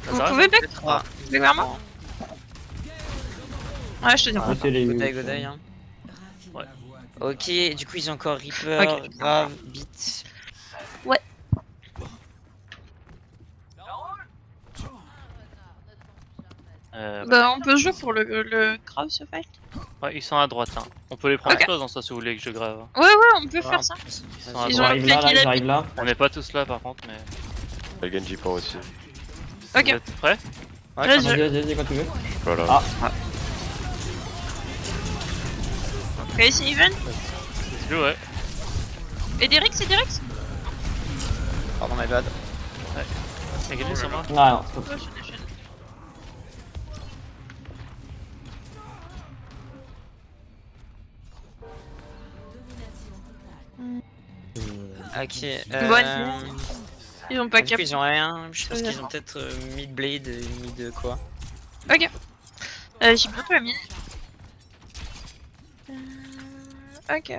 Vous Ça pouvez back? Ah, Vous pouvez vraiment? Ouais, je te dis. Ah, c'est les Godai, hein. Ouais. Ok, du coup ils ont encore Reaper, Ok. Grave, Beat. Ouais. Bah, on peut jouer pour le grave ce fight. Ouais, ils sont à droite. Hein. On peut les prendre Ok. close dans ça si vous voulez que je grave. Ouais, on peut faire ça. Ils sont à Ils Ils ont droite. arrivent le là, play ils qu'il a arrivent là. On n'est pas tous là par contre, mais. Il y a Genji point aussi. Ok. Vous êtes prêts? Ouais, Vas-y. Vas-y, quand tu veux. Voilà. Ah. Ok, c'est even. Let's go, ouais. Et Derek, c'est Derek? Pardon, my bad. Y'a quelqu'un sur moi? Non, c'est pas Ouais, je suis. Ok. Ils ont pas Du coup, cap. ils ont rien. Je pense qu'ils ont peut-être mid blade et mid quoi. Ok. J'ai bientôt la mine. Ok.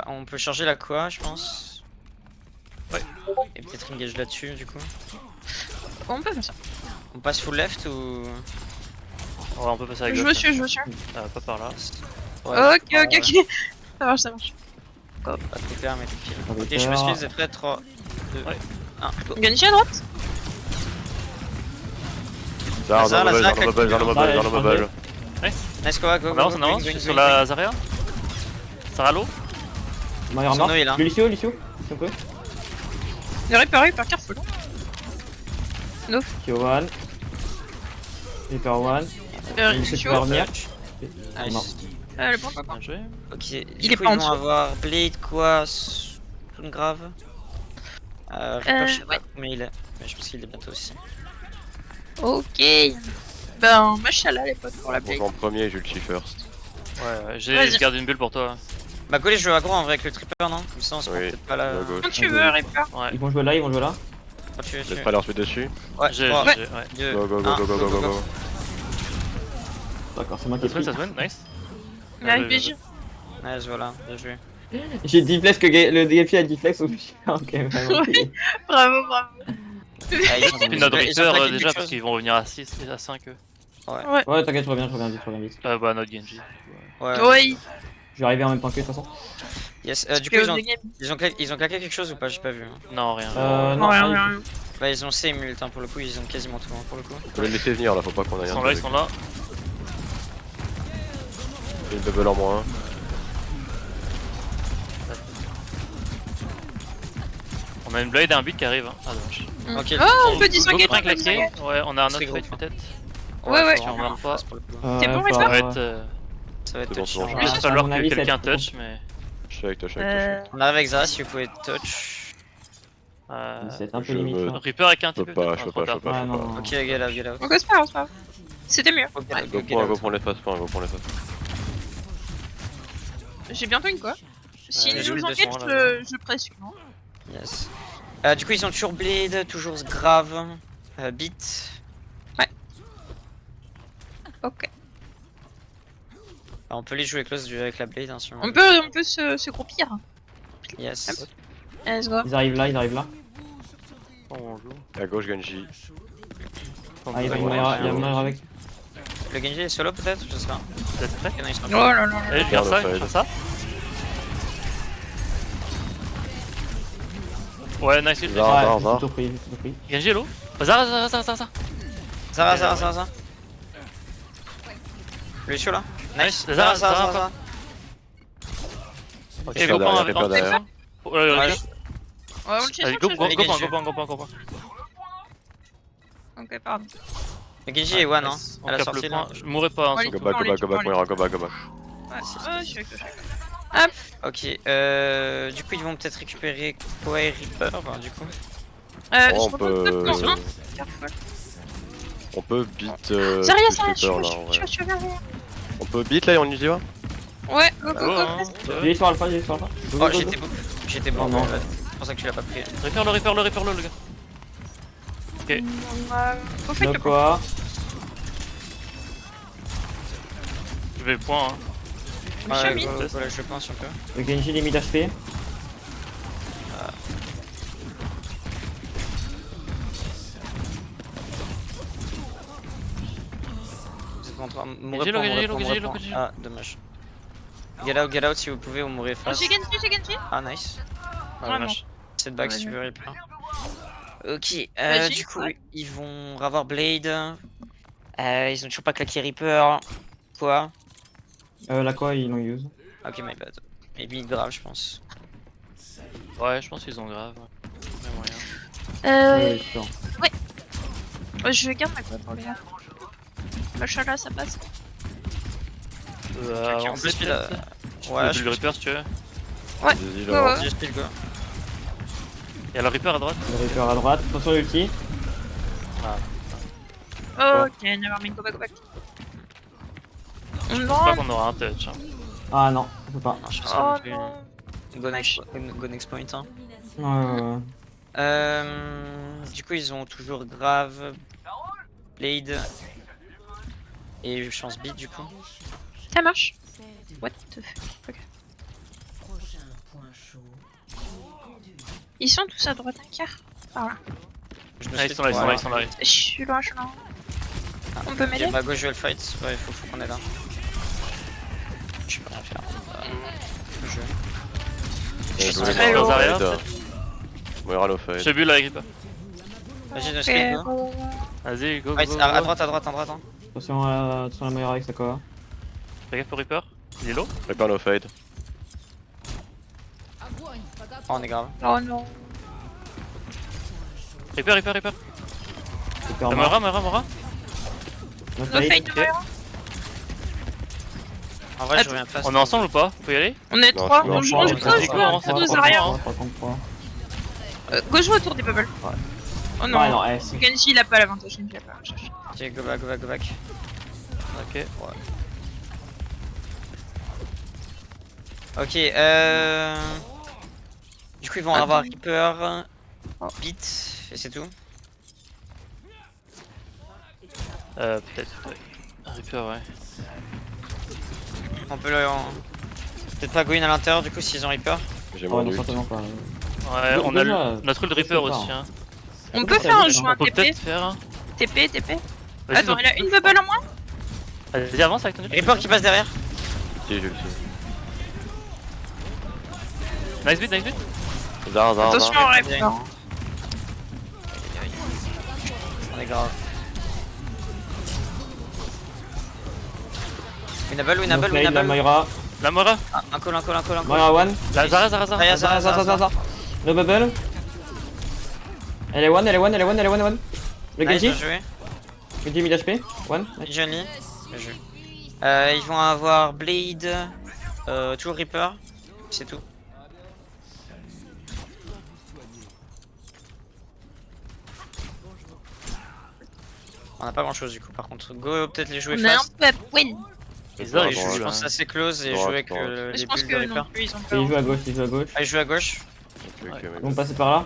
On peut charger la quoi, je pense. Ouais. Et peut-être engage là-dessus, du coup. On peut faire ça. On passe full left ou. Ouais, on peut passer à Je gauche. veux sûr. Pas par là. Ouais, ok. Ça marche. Pas trop clair, mais tranquille. Avec Ok, je me peur. suis, vous êtes prêts? 3, 2, Ouais. 1, go. Genji à droite. Zara, Zara, dans le Zara, bubble, dans le bubble, dans le bubble. Nice, go, go, On avance, go, on avance going, sur going, la Zarya. Sarah low. Moira Son mort. oeil, là. Lucio, si on peut. Le Reaper, careful. Lucio one. Reaper one. Il essaie de Lucio. faire revenir. Non. Nice. Le bon papa. Bien joué. Ok, Il du est coup pas en ils vont dessous. avoir Blade, quoi, Stone Grave. Reaper, je sais pas ouais. combien il est, mais je pense qu'il est bientôt aussi. Ok. Ben, machallah les potes pour la Bon, play. en premier, j'ulti first. Ouais, Vas-y. je garde une bulle pour toi. Bah, Golé, je joue aggro en vrai avec le Tripper, non? Comme ça, on se prend Oui, peut-être pas la. à gauche. Quand tu veux, Reaper. Ouais. Ils vont jouer là, ils vont jouer là. Quand tu veux, tu J'ai veux. pas leur suite dessus. Ouais, J'ai, 3, ouais. 2, Go, go, go, 1, go, go, go, go. D'accord, c'est moi qui ai Ça se pris. win, nice. Il arrive BG. Nice, voilà, bien joué. J'ai 10 flex que le DFI a 10 flex au plus. Ok, vraiment. Oui. Bravo. Ah, ils ont- Puis notre ils ont Reaper claqué déjà quelque parce chose. qu'ils vont revenir à 6 et à 5 eux. Ouais, t'inquiète, je reviens vite. Bah notre Genji. Ouais. Oui. Je vais arriver en même temps que de toute façon. Yes, du coup, ils ont claqué quelque chose ou pas? J'ai pas vu. Hein. Non, rien. Non, rien. Bah, ils ont same ult, hein, pour le coup, ils ont quasiment tout, hein, pour le coup. Faut les laisser venir là, faut pas qu'on aille Ils un sont peu là, ils sont là. Une bubble en moins. On a une Blade et un beat qui arrive. Hein. Ah dommage. Ok. Oh, on peut Go disengage. prend claqué. Ouais, on a un Très autre gros. fight peut-être. Ouais. Si on meurt pas. Pour le coup. T'es bon, faut Reaper Ça va avoir- être. Ça va être C'est bon, touchy. c'est bon, hein. je Il va à falloir mon que avis, ça va quelqu'un être touch, mais. Je suis avec toi, On arrive avec Zara si vous pouvez touch. C'est un peu Je limite. me- là. Reaper avec un Je TP peux pas, peut-être. je peux Ah, trop pas, je peux tard. pas. Ouais, non. Ok, get out, get out. Ok, c'est pas grave. C'était mieux. Go, Go get point, go out. pour les face point, go pour les face. J'ai bientôt une quoi. S'ils j'ai nous mis engagent, 200, là. je presse. Non. Yes. Du coup, ils ont toujours Blade, toujours Grave, Beat. Ok. On peut les jouer close avec la Blade, hein, si on On veut. peut se groupir. Yes. Let's go. Ils arrivent là. On joue. À gauche, Genji. Ah, il y a Ouais, Moira ouais. avec. Le Genji est solo peut-être? Je sais pas. Vous êtes prêts? Ok, non, ils sont Oh pas. là là. Allez, je garde ça, Regarde, je garde ça. Ouais, nice ult. Zara, Ouais, Zara, j'ai Zara. tout pris. Genji hello. Zara. Zara. Lucio là? Nice. Zara. Ok, Reaper go derrière, point Reaper derrière. Ouais. Ouais, on le chase. Allez, go point. Ok, pardon. Le Genji est one, hein. On À la capte le sortie là. point. Je mourrai pas. Hein, Ouais, sur- Go back, Moira, go back. Ouais, je suis avec toi. Ok, du coup ils vont peut-être récupérer Koa et Reaper, du coup. Oh, Je on propose peut... non, hein. Careful. On peut beat Sérieux, plus Reaper là en vrai. je suis bien. On peut beat là et on y va? Ouais, go. Go, hein. Il est sur Alpha. Go, Oh, go, go. j'étais bon, Non. en fait. C'est pour ça que tu l'as pas pris. Reaper le gars. Ok. Faut faire Le le quoi. Je vais point. Hein. Je suis Voilà, je pense un peu. Le Genji limite HP. Vous êtes en train de Genji, répondre, Genji. répondre. Ah, dommage. Get out si vous pouvez, vous mourrez face. J'ai Genji. Ah, nice. Ah, Vraiment. dommage. Cette bague si tu veux, Ouais. Reaper. Ok, Vas-y, du coup, ouais. ils vont avoir Blade. Ils ont toujours pas claqué Reaper. Quoi? La quoi, ils l'ont use. Ok, my bad. Maybe grave, je pense. Ouais, je pense qu'ils ont grave. Mais moyen. Ouais, sûr. Je garde ma quoi pour les gars. Machallah, ça passe. Ok, en On plus, peut il a. Ouais, Ouais, je le Reaper si tu veux. Vas-y Ouais, là. ouais. Just kill go. Il y a le Reaper à droite. Le Reaper à droite. Attention l'ulti. Ok, nevermind, go back. Je pense Non. pas qu'on aura un touch. Hein. Ah non, on peut pas. Non, je pense Oh pas non plus. non. Go next point. Hein. Ouais. Du coup, ils ont toujours Grave, Blade et chance beat du coup. Ça marche. What the fuck. Ok. Ils sont tous à droite, un quart. Par là. Je me Ah, ils sont là. Je suis loin. On peut m'aider? Ok, bah go, je vais le fight. Ouais, faut qu'on est là. Je peux rien faire. Je... Bien joué, très Moira, lourd. fade. Moira low Je fade. t'ai bu là, Reaper. Vas-y, no Ok, skip, go. Vas-y, go, go, Ouais, go, à go. droite, à droite, à droite. Hein. Attention à la Moira avec sa Koa. Fais gaffe au Reaper. Il est low. Reaper no fade. Oh, on est grave. Oh non. Reaper. Super La mort. Moira. No No fade. fade, ok. Moira. En vrai, je reviens fast. On est ensemble ou pas? On peut y aller? On est Non, 3. je suis On joue mort, gauche, je suis mort. on C'est joue bon, Zarya. 3 contre 3. Gauche autour des bubbles. Ouais. Oh non. Ouais, non, eh, si. Genji il a pas l'avantage. Genji il a pas l'avantage. Ok, go back. Ok. Ok, du coup, ils vont avoir Reaper, Beat, et c'est tout. Peut-être, ouais. Reaper, ouais. On peut le. Peut-être pas go in à l'intérieur, du coup, s'ils ont Reaper. J'ai Ouais, mon non, ult. certainement pas. Ouais, on a Déjà, notre ult Reaper aussi, hein. On peut faire un jeu On un peut TP. peut-être faire un. TP. Vas-y, Attends, il a une bubble en moins. Vas-y, avance avec ton ult. Reaper qui passe derrière. Si, je le sais. Nice beat. Zar. Attention au Reaper. On est grave. Winnable. No fade, la Moira. La Moira. Ah, un call. Moira 1. La Zarya. Zarya. No bubble. Elle est 1. Le Nice, Genji. bien joué. Genji mid HP. 1. Johnny. Bien joué. Ils vont avoir Blade, toujours Reaper, c'est tout. On a pas grand chose du coup par contre. Go peut-être les jouer On a un fast. peu win. Les Zarya, ils Ouais, jouent Je là. pense assez close et Droite, jouer avec droite. les Je pense bulles de que non Reaper. plus ils ont Il peur. joue à gauche. Ah, ils jouent à gauche. Ok, Ils mec. vont passer par là.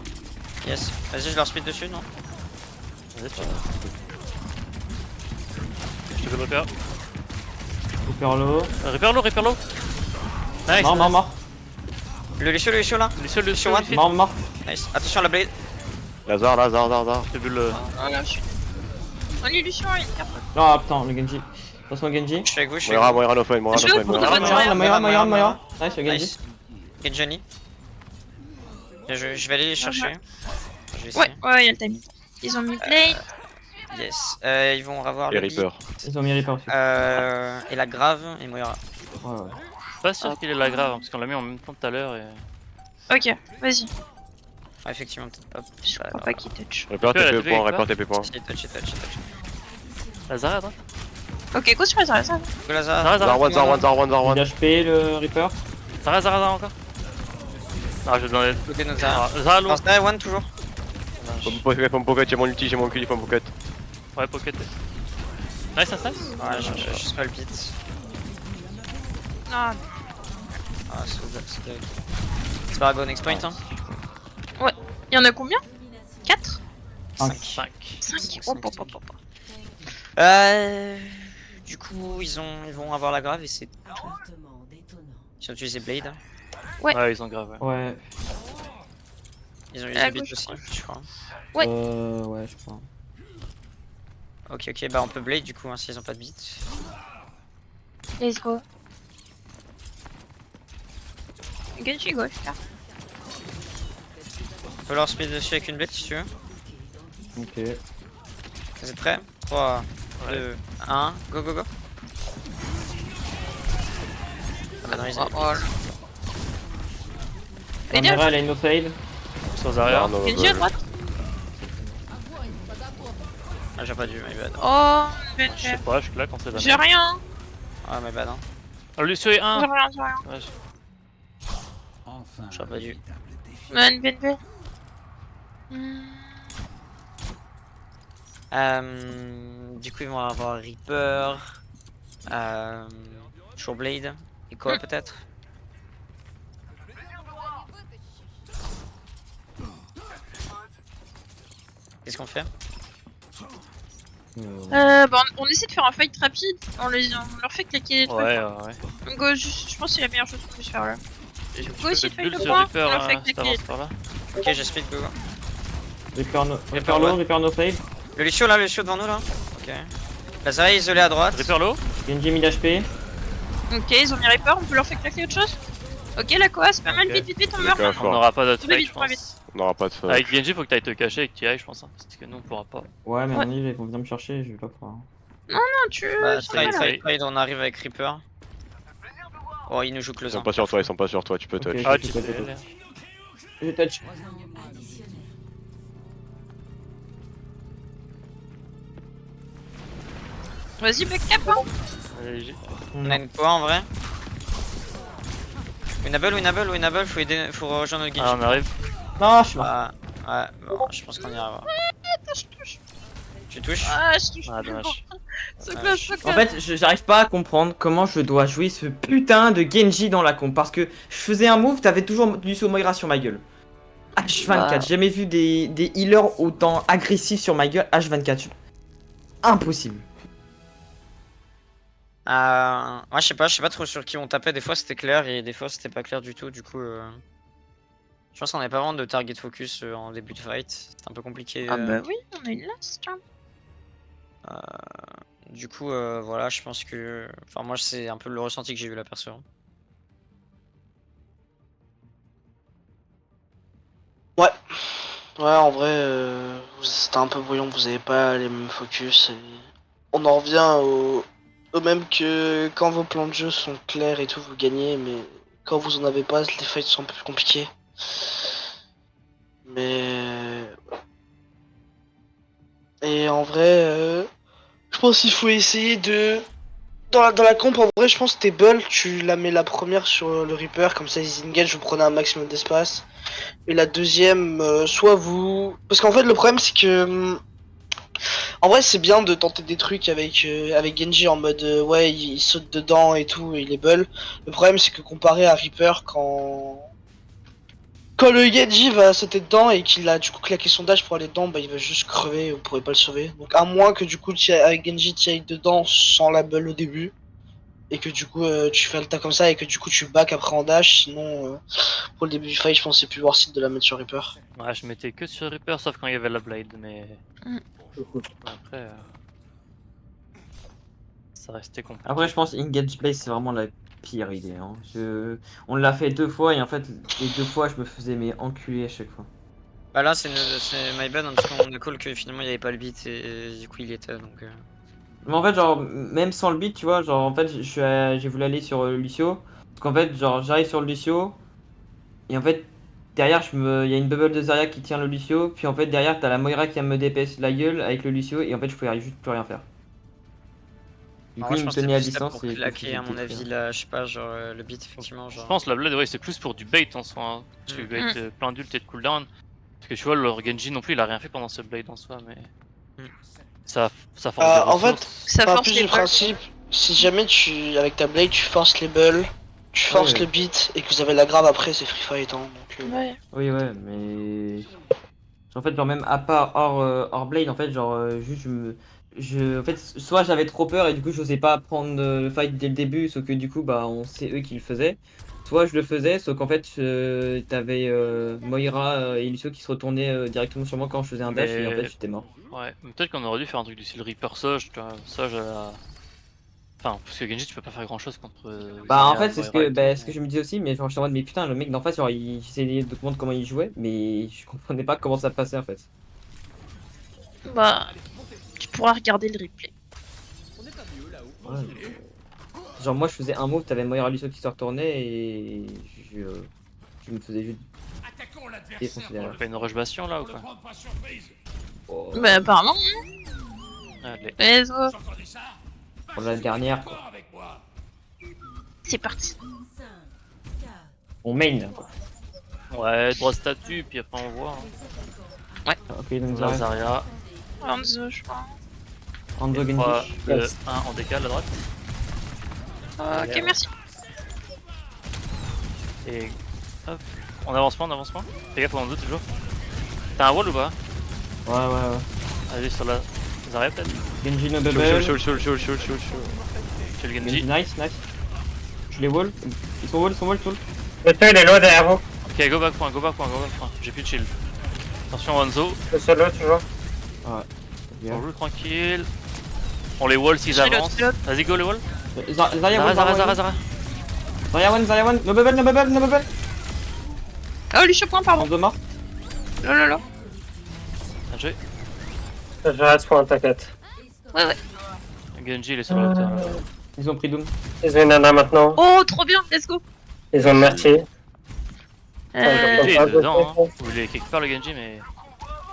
Yes. Vas-y, je leur speed dessus, non? Vas-y, tu Je te fais Reaper. Super low. Reaper low. Nice. Mort. Le Lucio là. Lucio, Lucio one. Mort. Nice. Attention à la blade. Zar. Je te bulle. Oh là, je suis. On est Lucian, il est capable. Ah putain, le Genji. Attention Genji. Je suis avec vous, je suis avec Moira no fade. Je veux pour La Moira. Nice, le vous. Genji. Nice. Get Johnny. Je vais aller les chercher. Je vais Ouais, essayer. il y a le timing. Ils ont mis play. Yes. Ils vont avoir Et le Reaper. Ils ont mis Reaper aussi. et la grave et Moira. Ouais. Pas sûr qu'il est la grave, hein, parce qu'on l'a mis en même temps tout à l'heure et. Ok, vas-y. Ah, effectivement, peut-être pas. Je crois pas qu'il touch. Reaper Elle a TP TP point, quoi Reaper TP point. Il touch. La Zarya à droite. Ok, go sur ça. Go la Zara. Zar 1. Mid HP, le Reaper. Zarya encore. Ah, je vais demander. Côté de notre Zara. Zarya low. Non, Zara one toujours. Pomme pocket, j'ai mon ulti, j'ai mon Q, pomme pocket. Ouais, pocket. Nice. Ouais, je sais pas le beat. Non, Ah, c'est pas go next point, hein. il y en a combien 4 5. 5. Du coup, ils vont avoir la grave et c'est tout. Ils ont utilisé Blade. Ouais, ils ont grave. Ouais. Ouais. Ils ont À utilisé gauche, Beat aussi, je crois. Ouais. Ouais, je crois. Ok, bah on peut Blade du coup, hein, s'ils ont pas de beat. Let's go. Genji gauche là. On peut leur speed dessus avec une Blade si tu veux. Ok. Vous êtes prêts 3, 2, 1, go. Ah bah non, ils avaient La Moira, elle a une no fade. Sur Zarya. No Genji à bubble. droite. Ah, j'ai pas dû, my bad. Oh, Je sais pas, je claque, on sait j'ai jamais. rien. Ah, my bad, hein. Oh, Lucio est J'ai 1. rien. Ouais, J'aurais pas dû. Man, BNB. Du coup, ils vont avoir Reaper, toujours Blade, et quoi peut-être. Qu'est-ce qu'on fait? Bah, on essaie de faire un fight rapide. On leur fait claquer des trucs. ouais. Go, je pense que c'est la meilleure chose qu'on puisse faire là. Go essayer de fight Bulle le sur point. Reaper, On leur fait si claquer. t'avances par là. Ok, j'ai speed, go. Reaper low, Reaper no fade. Le Lucio là, le Lucio devant nous là. Ok. La Zarya isolée à droite. Reaper low. Genji mid HP. Ok, ils ont mis Reaper, on peut leur faire claquer autre chose. Ok, la Koa, c'est pas mal, Ok. vite, on meurt. D'accord. On n'aura pas d'autre Tournez fight, vite, je tournez pense. On n'aura pas de fight. Avec Genji, faut que t'ailles te cacher avec TI, je pense. Hein, parce que nous, on pourra pas. Ouais, mais à Ouais. mon avis, ils vont venir me chercher, je vais pas pouvoir. Non, tu. Bah, tu vas fight, là. on arrive avec Reaper. Oh, il nous joue Ils close. sont Hein. pas sur toi, ils sont pas sur toi, tu peux touch. Ok. Ah, je tu peux sais. te- Je touch. Vas-y, backup, hein. Allez, j'ai- On a une quoi en vrai? Winnable, faut rejoindre le Ah, Genji. on arrive. Non, je suis mort. Ah, ouais, bon, je pense qu'on y arrivera. Je touche. Tu touches? Ah, je touche. Ah, dommage. So close, so En close. fait, j'arrive pas à comprendre comment je dois jouer ce putain de Genji dans la comp. Parce que je faisais un move, t'avais toujours du saut Moira sur ma gueule. H24, j'ai jamais vu des healers autant agressifs sur ma gueule. H24. Impossible. Moi je sais pas trop sur qui on tapait, des fois c'était clair et des fois c'était pas clair du tout, du coup je pense qu'on avait pas vraiment de target focus en début de fight, c'était un peu compliqué. Ah bah oui, on a une last. Hein. Du coup voilà, je pense que... Enfin moi c'est un peu le ressenti que j'ai eu là perso. Ouais, en vrai, c'était un peu brouillon, vous avez pas les mêmes focus. Et... On en revient au même que quand vos plans de jeu sont clairs et tout, vous gagnez, mais quand vous en avez pas, les fights sont un peu plus compliqués. Mais... Et en vrai, je pense qu'il faut essayer de... Dans la comp, en vrai, je pense que tes bulls, tu la mets la première sur le Reaper, comme ça, ils engage, vous prenez un maximum d'espace. Et la deuxième, soit vous... Parce qu'en fait, le problème, c'est que... En vrai, c'est bien de tenter des trucs avec Genji en mode ouais, il saute dedans et tout, et il est bull. Le problème, c'est que comparé à Reaper, quand le Genji va sauter dedans et qu'il a du coup claqué son dash pour aller dedans, bah il va juste crever, vous pourrez pas le sauver. Donc à moins que du coup, avec Genji, tu ailles dedans sans la bull au début, et que du coup, tu fais le tas comme ça, et que du coup, tu back après en dash, sinon, pour le début du fight, je pense que c'est plus worth it de la mettre sur Reaper. Ouais, je mettais que sur Reaper sauf quand il y avait la Blade, mais. Après. Ça restait compliqué. Après, je pense Engage Base, c'est vraiment la pire idée. Hein. On l'a fait 2 fois et en fait, les 2 fois, je me faisais enculer à chaque fois. Bah là c'est my bad, en tout cas on a call que finalement il y avait pas le beat et du coup il était donc... Mais en fait, genre, même sans le beat, tu vois, genre, en fait, j'ai voulu aller sur Lucio. Parce qu'en fait, genre, j'arrive sur le Lucio. Et en fait, derrière, il y a une bubble de Zarya qui tient le Lucio. Puis en fait, derrière, t'as la Moira qui vient me DPS la gueule avec le Lucio. Et en fait, je pouvais juste plus rien faire. Du coup, il me tenait à distance. Pour claquer à mon avis là, je sais pas, genre le beat effectivement. Genre... Je pense la Blade, ouais, c'est plus pour du bait en soi. Hein. Parce que bait plein d'ult et de cooldown. Parce que tu vois, le Genji non plus, il a rien fait pendant ce Blade en soi, mais. Ça force des en ressources. fait, Ça force plus les du principe, si jamais avec ta blade tu forces les bulls, tu forces Ouais. le beat et que vous avez la grave après, c'est free fight. Hein, donc, Ouais. Oui, ouais, mais. En fait, genre, même à part hors Blade, en fait, genre, juste, en fait, soit j'avais trop peur et du coup, j'osais pas prendre le fight dès le début, sauf que du coup, bah, c'est eux qui le faisaient. Soit je le faisais, sauf qu'en fait, t'avais Moira et Lucio qui se retournaient directement sur moi quand je faisais un dash et en fait, j'étais mort. Ouais, mais peut-être qu'on aurait dû faire un truc du style Reaper Sage, tu vois, Sage à la... Enfin, parce que Genji, tu peux pas faire grand chose contre... Bah, en Zarya, fait, c'est ce Moira que, et bah, tout, ce que je me disais aussi, mais genre, j'étais en mode, mais putain, le mec d'en face, genre, il essayait de comprendre comment il jouait, mais je comprenais pas comment ça passait en fait. Bah, tu pourras regarder le replay. Ouais. Genre, moi, je faisais un move, t'avais Moira Lucio qui se retournait et je me faisais juste défoncer On derrière. fait une rush bastion là ou quoi? Oh. Bah, apparemment. Allez. Let's go. Pour la dernière, quoi. C'est parti. On main, quoi. Ouais, droit statut, puis après on voit. Hein. Ok, donc Là, Zarya. Zarya. Hanzo, je crois. Hanzo Genji. 3, 2, Yes. 1 en décale à droite. Ok, merci. Et hop, on avance pas. Fais gaffe au Hanzo toujours. T'as un wall ou pas? Ouais. Allez sur la Zarya peut-être. Genji no double. Show. Chez le Genji, Genji. nice. Je les wall. Ils sont wall, tout. Le seul est loin derrière vous. Ok, go back point. J'ai plus de shield. Attention Hanzo, Le solo toujours. on joue tranquille. On les wall s'ils J'ai avancent. l'autre. Vas-y go les wall. Zarya, wall, Zara. Zarya one, no bubble, no bubble, no bubble. Oh, lui, point, pardon. De mort. Lolo. Bien joué. Je reste pour un t'inquiète. Ouais. Genji il est sur la hauteur. Ils ont pris Doom. Ils ont une nana maintenant. Oh, trop bien, let's go. Ils ont Merci. Genji est dedans, hein. Il est quelque part le Genji, mais.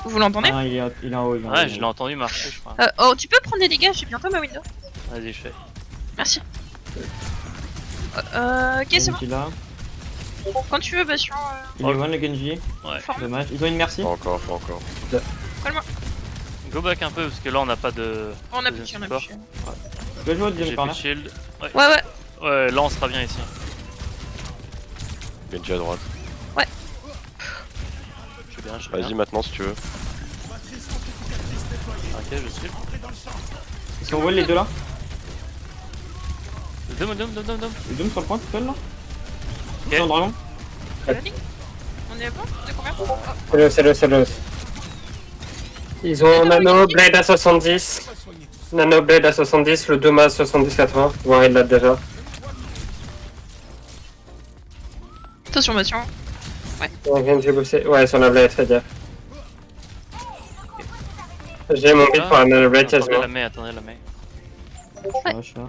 Vous l'entendez? Ah, il est en haut. Ouais, je l'ai entendu marcher, je crois. Oh, tu peux prendre des dégâts, j'ai bientôt ma window. Vas-y, je fais. Merci. Ok, c'est bon. Là. Quand tu veux, Bastion. Il est one le Genji. Ouais. Dommage. Ils ont une merci. Pas encore. Colle-moi. Go back un peu parce que là on n'a pas de. On a plus de support. Tu peux jouer au deuxième J'ai plus corner. de shield. Ouais. Ouais. Là on sera bien ici. Genji à droite. Ouais. Je vais bien. Vas-y maintenant si tu veux. Ok, je suis. Ils sont wall les deux là. Dom. Le Doom sur le point tout seul là. Ok. Ils sont dragon. On est bon? On est combien? C'est le. Ils ont Nano Blade à 70. Nano Blade à 70, le Doom à 70-80. Voire il l'a déjà. Attention, Bastion. Genji bossé. Ouais, sur la Blade, fais gaffe. J'ai mon build pour la Nano Blade, Attendez quasiment. la main, attendez la main. Ouais, je suis là.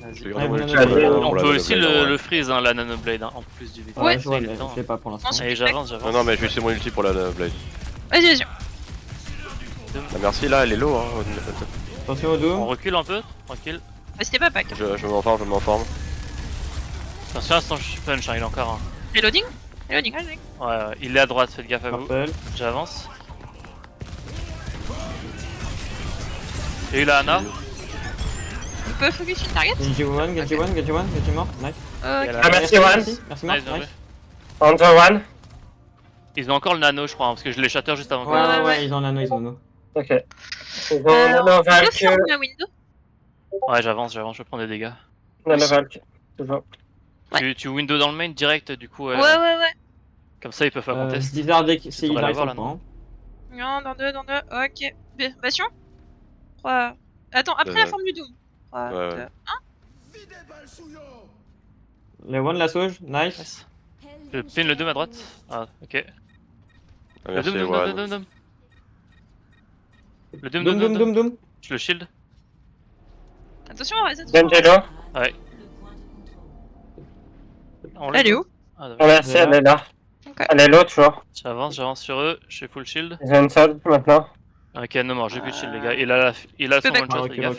Vas-y. Ouais, On peut aussi le freeze, hein, la Nanoblade, hein, en plus du vide. Ouais, je vois, mais je l'ai pas pour l'instant. Allez, j'avance. Non, mais je vais utiliser mon ulti pour la Blade. Vas-y. La merci là, elle est low. Hein. Attention au Doom. On recule un peu, tranquille. Mais c'était pas pack. Je m'enforme. Attention, instant je punch, hein, il est encore un. Reloading. Ouais, il est à droite, faites gaffe à vous. Purple. J'avance. J'ai eu la Ana. On peut focus une target? Genji mort. Nice. Ah, merci one. Merci Marc. Nice, bien Nice. joué. Under one. Ils ont encore le nano, je crois, hein, parce que je les shatter juste avant. Ouais, ils ont nano, ils ont nano. Ok. Ils ont Nano On peut Valk. faire ma window? Ouais, j'avance, je prends des dégâts. Nano Valk. Toujours. Ouais. Tu window dans le main direct, du coup. Ouais. Comme ça, ils peuvent faire contest. Blizzard deck, c'est faudrait Blizzard l'avoir, là, sur le point. Non, dans deux. Ok. Bastion? 3. Attends, après la forme du Doom. 3, 2, 1. Le one, la sauge, nice. Nice. Je pin le 2 à droite. Ah, ok. Ah, Le merci, Doom. Le Doom. Je le shield. Attention, Genji low. Ouais. Elle est où? Ah, Ah, merci, elle est là. Ok. Elle est low toujours. J'avance sur eux, je suis full shield. Ils ont une seule maintenant. Ok, non mort, j'ai plus de shield les gars. Il a son one shot, les gars.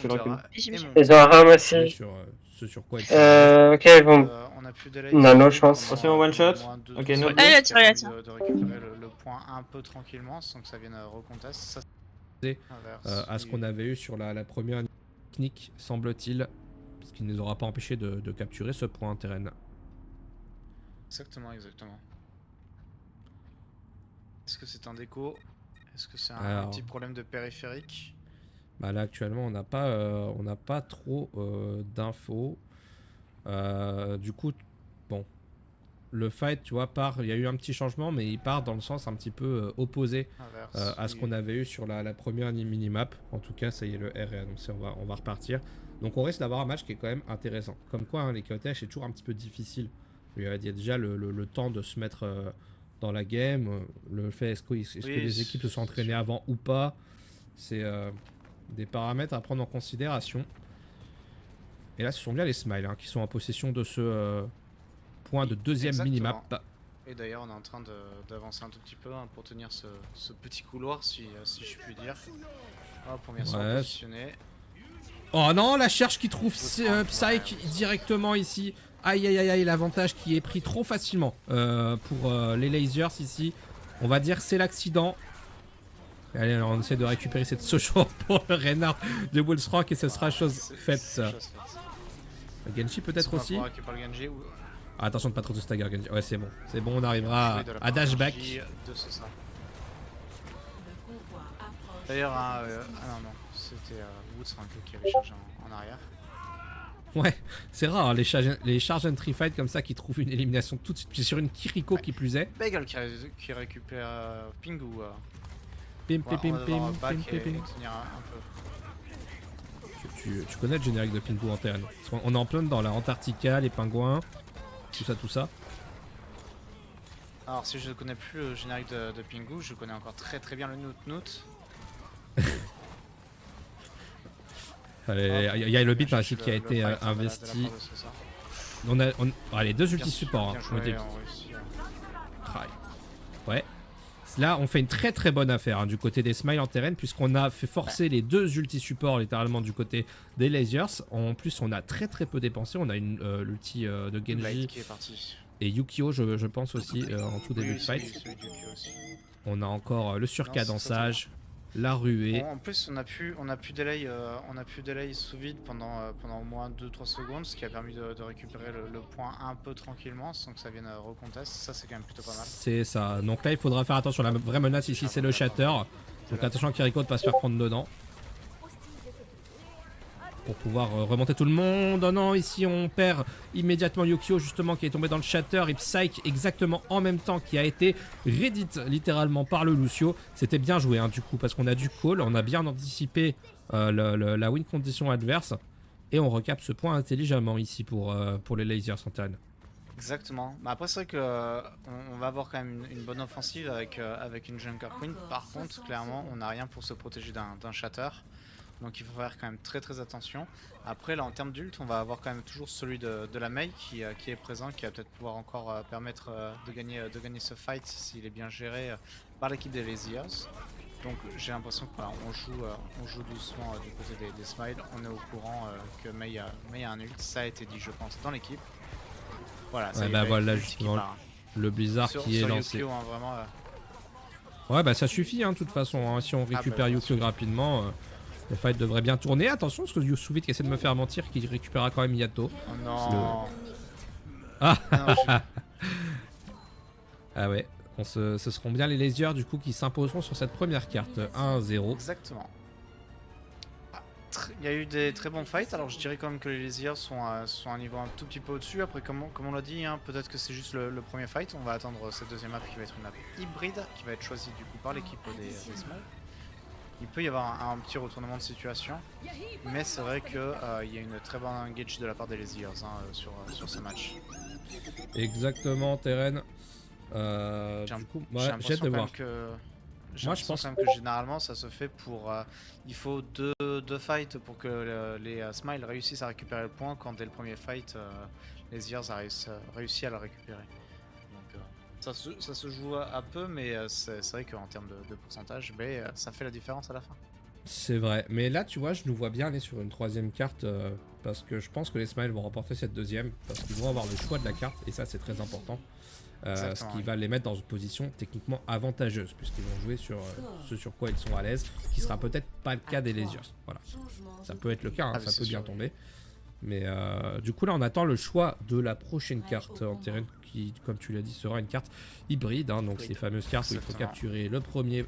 Ils ont un ram aussi. Sur quoi Ok, ils vont. On a plus de Nano, je pense. Attention, one shot. Ok, no. Elle a tiré. de récupérer le point un peu tranquillement sans que ça vienne recontest. Ça, à ce qu'on avait eu sur la première technique, semble-t-il, ce qui ne nous aura pas empêché de capturer ce point terrain. Exactement. Est-ce que c'est un déco? Est-ce que c'est un petit problème de périphérique? Bah là actuellement on n'a pas trop d'infos. Du coup, bon, le fight, tu vois, il y a eu un petit changement, mais il part dans le sens un petit peu opposé à ce qu'on avait eu sur la première minimap. En tout cas, ça y est, le R est annoncé, on va repartir. Donc on risque d'avoir un match qui est quand même intéressant. Comme quoi, hein, les KOTH c'est toujours un petit peu difficile. Il y a déjà le temps de se mettre dans la game, le fait est-ce que les équipes se sont entraînées avant ou pas, c'est des paramètres à prendre en considération. Et là ce sont bien les Smiles qui sont en possession de ce point de deuxième minimap. Et d'ailleurs on est en train d'avancer un tout petit peu pour tenir ce petit couloir si je puis dire. Hop, on vient se repositionner. Oh non, la cherche qui trouve Psyche directement ici. Aïe aïe aïe aïe, l'avantage qui est pris trop facilement pour les lasers ici. On va dire c'est l'accident. Allez, alors on essaie de récupérer cette Sochaux pour le Reinhardt de Bullsrock et ce sera chose faite. Genji peut-être aussi. Ah, attention de pas trop de stagger Genji. Ouais c'est bon, on arrivera à dashback. D'ailleurs, ah non, c'était Woodsrank qui avait chargé en arrière. Ouais, c'est rare, hein, les charge entry fight comme ça qui trouvent une élimination tout de suite. Puis sur une Kiriko qui plus est. Bagel qui récupère Pingu. Pim. Tu connais le générique de Pingu en terre. On est en plein dans la Antarctica, les pingouins. tout ça. Alors si je ne connais plus le générique de Pingu, je connais encore très bien le Noot. Il y a le beat ainsi qui a été investi. Allez, 2 ulti supports. Ouais. Là, on fait une très bonne affaire hein, du côté des Smiles en terrain, puisqu'on a fait forcer les 2 ulti supports littéralement du côté des Lasers. En plus, on a très peu dépensé. On a l'ulti de Genji qui est parti. Et Yukio, je pense aussi, en tout début de fight. On a encore le surcadençage, la ruée. Bon, en plus, on a pu delay sous vide pendant au moins 2-3 secondes, ce qui a permis de récupérer le point un peu tranquillement sans que ça vienne recontest. Ça, c'est quand même plutôt pas mal. C'est ça. Donc là, il faudra faire attention. La vraie menace ici, c'est le Shatter. Donc attention à Kiriko de pas se faire prendre dedans. Pour pouvoir remonter tout le monde. Oh non, ici on perd immédiatement Yukio justement qui est tombé dans le Shatter et Psyche exactement en même temps qui a été reddit littéralement par le Lucio. C'était bien joué hein, du coup parce qu'on a du call, on a bien anticipé la win condition adverse et on recapte ce point intelligemment ici pour les Lasers en terrain. Exactement. Bah après c'est vrai que on va avoir quand même une bonne offensive avec une Junker Queen. Par contre clairement on n'a rien pour se protéger d'un Shatter. Donc il faut faire quand même très attention. Après là en termes d'ult on va avoir quand même toujours celui de la Mei qui est présent, qui va peut-être pouvoir encore permettre de gagner ce fight s'il est bien géré par l'équipe des Lasers. Donc j'ai l'impression qu'on joue doucement du côté des Smiles. On est au courant que Mei a un ult, ça a été dit je pense dans l'équipe. Voilà, ça voilà justement le Blizzard qui est lancé. Yukio, hein, vraiment, ouais bah ça suffit hein, de toute façon, hein, si on récupère Yukio rapidement. Le fight devrait bien tourner. Attention, parce que Yusuvit qui essaie de me faire mentir, qui récupérera quand même Yato. Oh non. Ah ah ouais. Ce seront bien les Lasers du coup qui s'imposeront sur cette première carte 1-0. Exactement. Il y a eu des très bons fights. Alors je dirais quand même que les Lasers sont à un niveau un tout petit peu au-dessus. Après comme on l'a dit, hein, peut-être que c'est juste le premier fight. On va attendre cette deuxième map qui va être une map hybride, qui va être choisie du coup par l'équipe des Smiles. Il peut y avoir un petit retournement de situation, mais c'est vrai qu'il y a une très bonne engage de la part des Lasers hein, sur ce match. Exactement, Terren. Du coup, j'ai hâte de voir. Moi, je pense quand même que généralement ça se fait pour. Il faut deux fights pour que les Smiles réussissent à récupérer le point, quand dès le premier fight, les Lasers a réussi à le récupérer. Ça se joue à peu, mais c'est vrai qu'en termes de pourcentage, ça fait la différence à la fin. C'est vrai, mais là tu vois, je nous vois bien aller sur une troisième carte parce que je pense que les Smiles vont remporter cette deuxième parce qu'ils vont avoir le choix de la carte et ça c'est très important. Ce qui va les mettre dans une position techniquement avantageuse puisqu'ils vont jouer sur ce sur quoi ils sont à l'aise, qui sera peut-être pas le cas des Lasers. Voilà, ça peut être le cas, hein, ça peut bien tomber. Mais du coup là on attend le choix de la prochaine carte en terrain qui, comme tu l'as dit, sera une carte hybride, hein, donc ces fameuses cartes où il faut capturer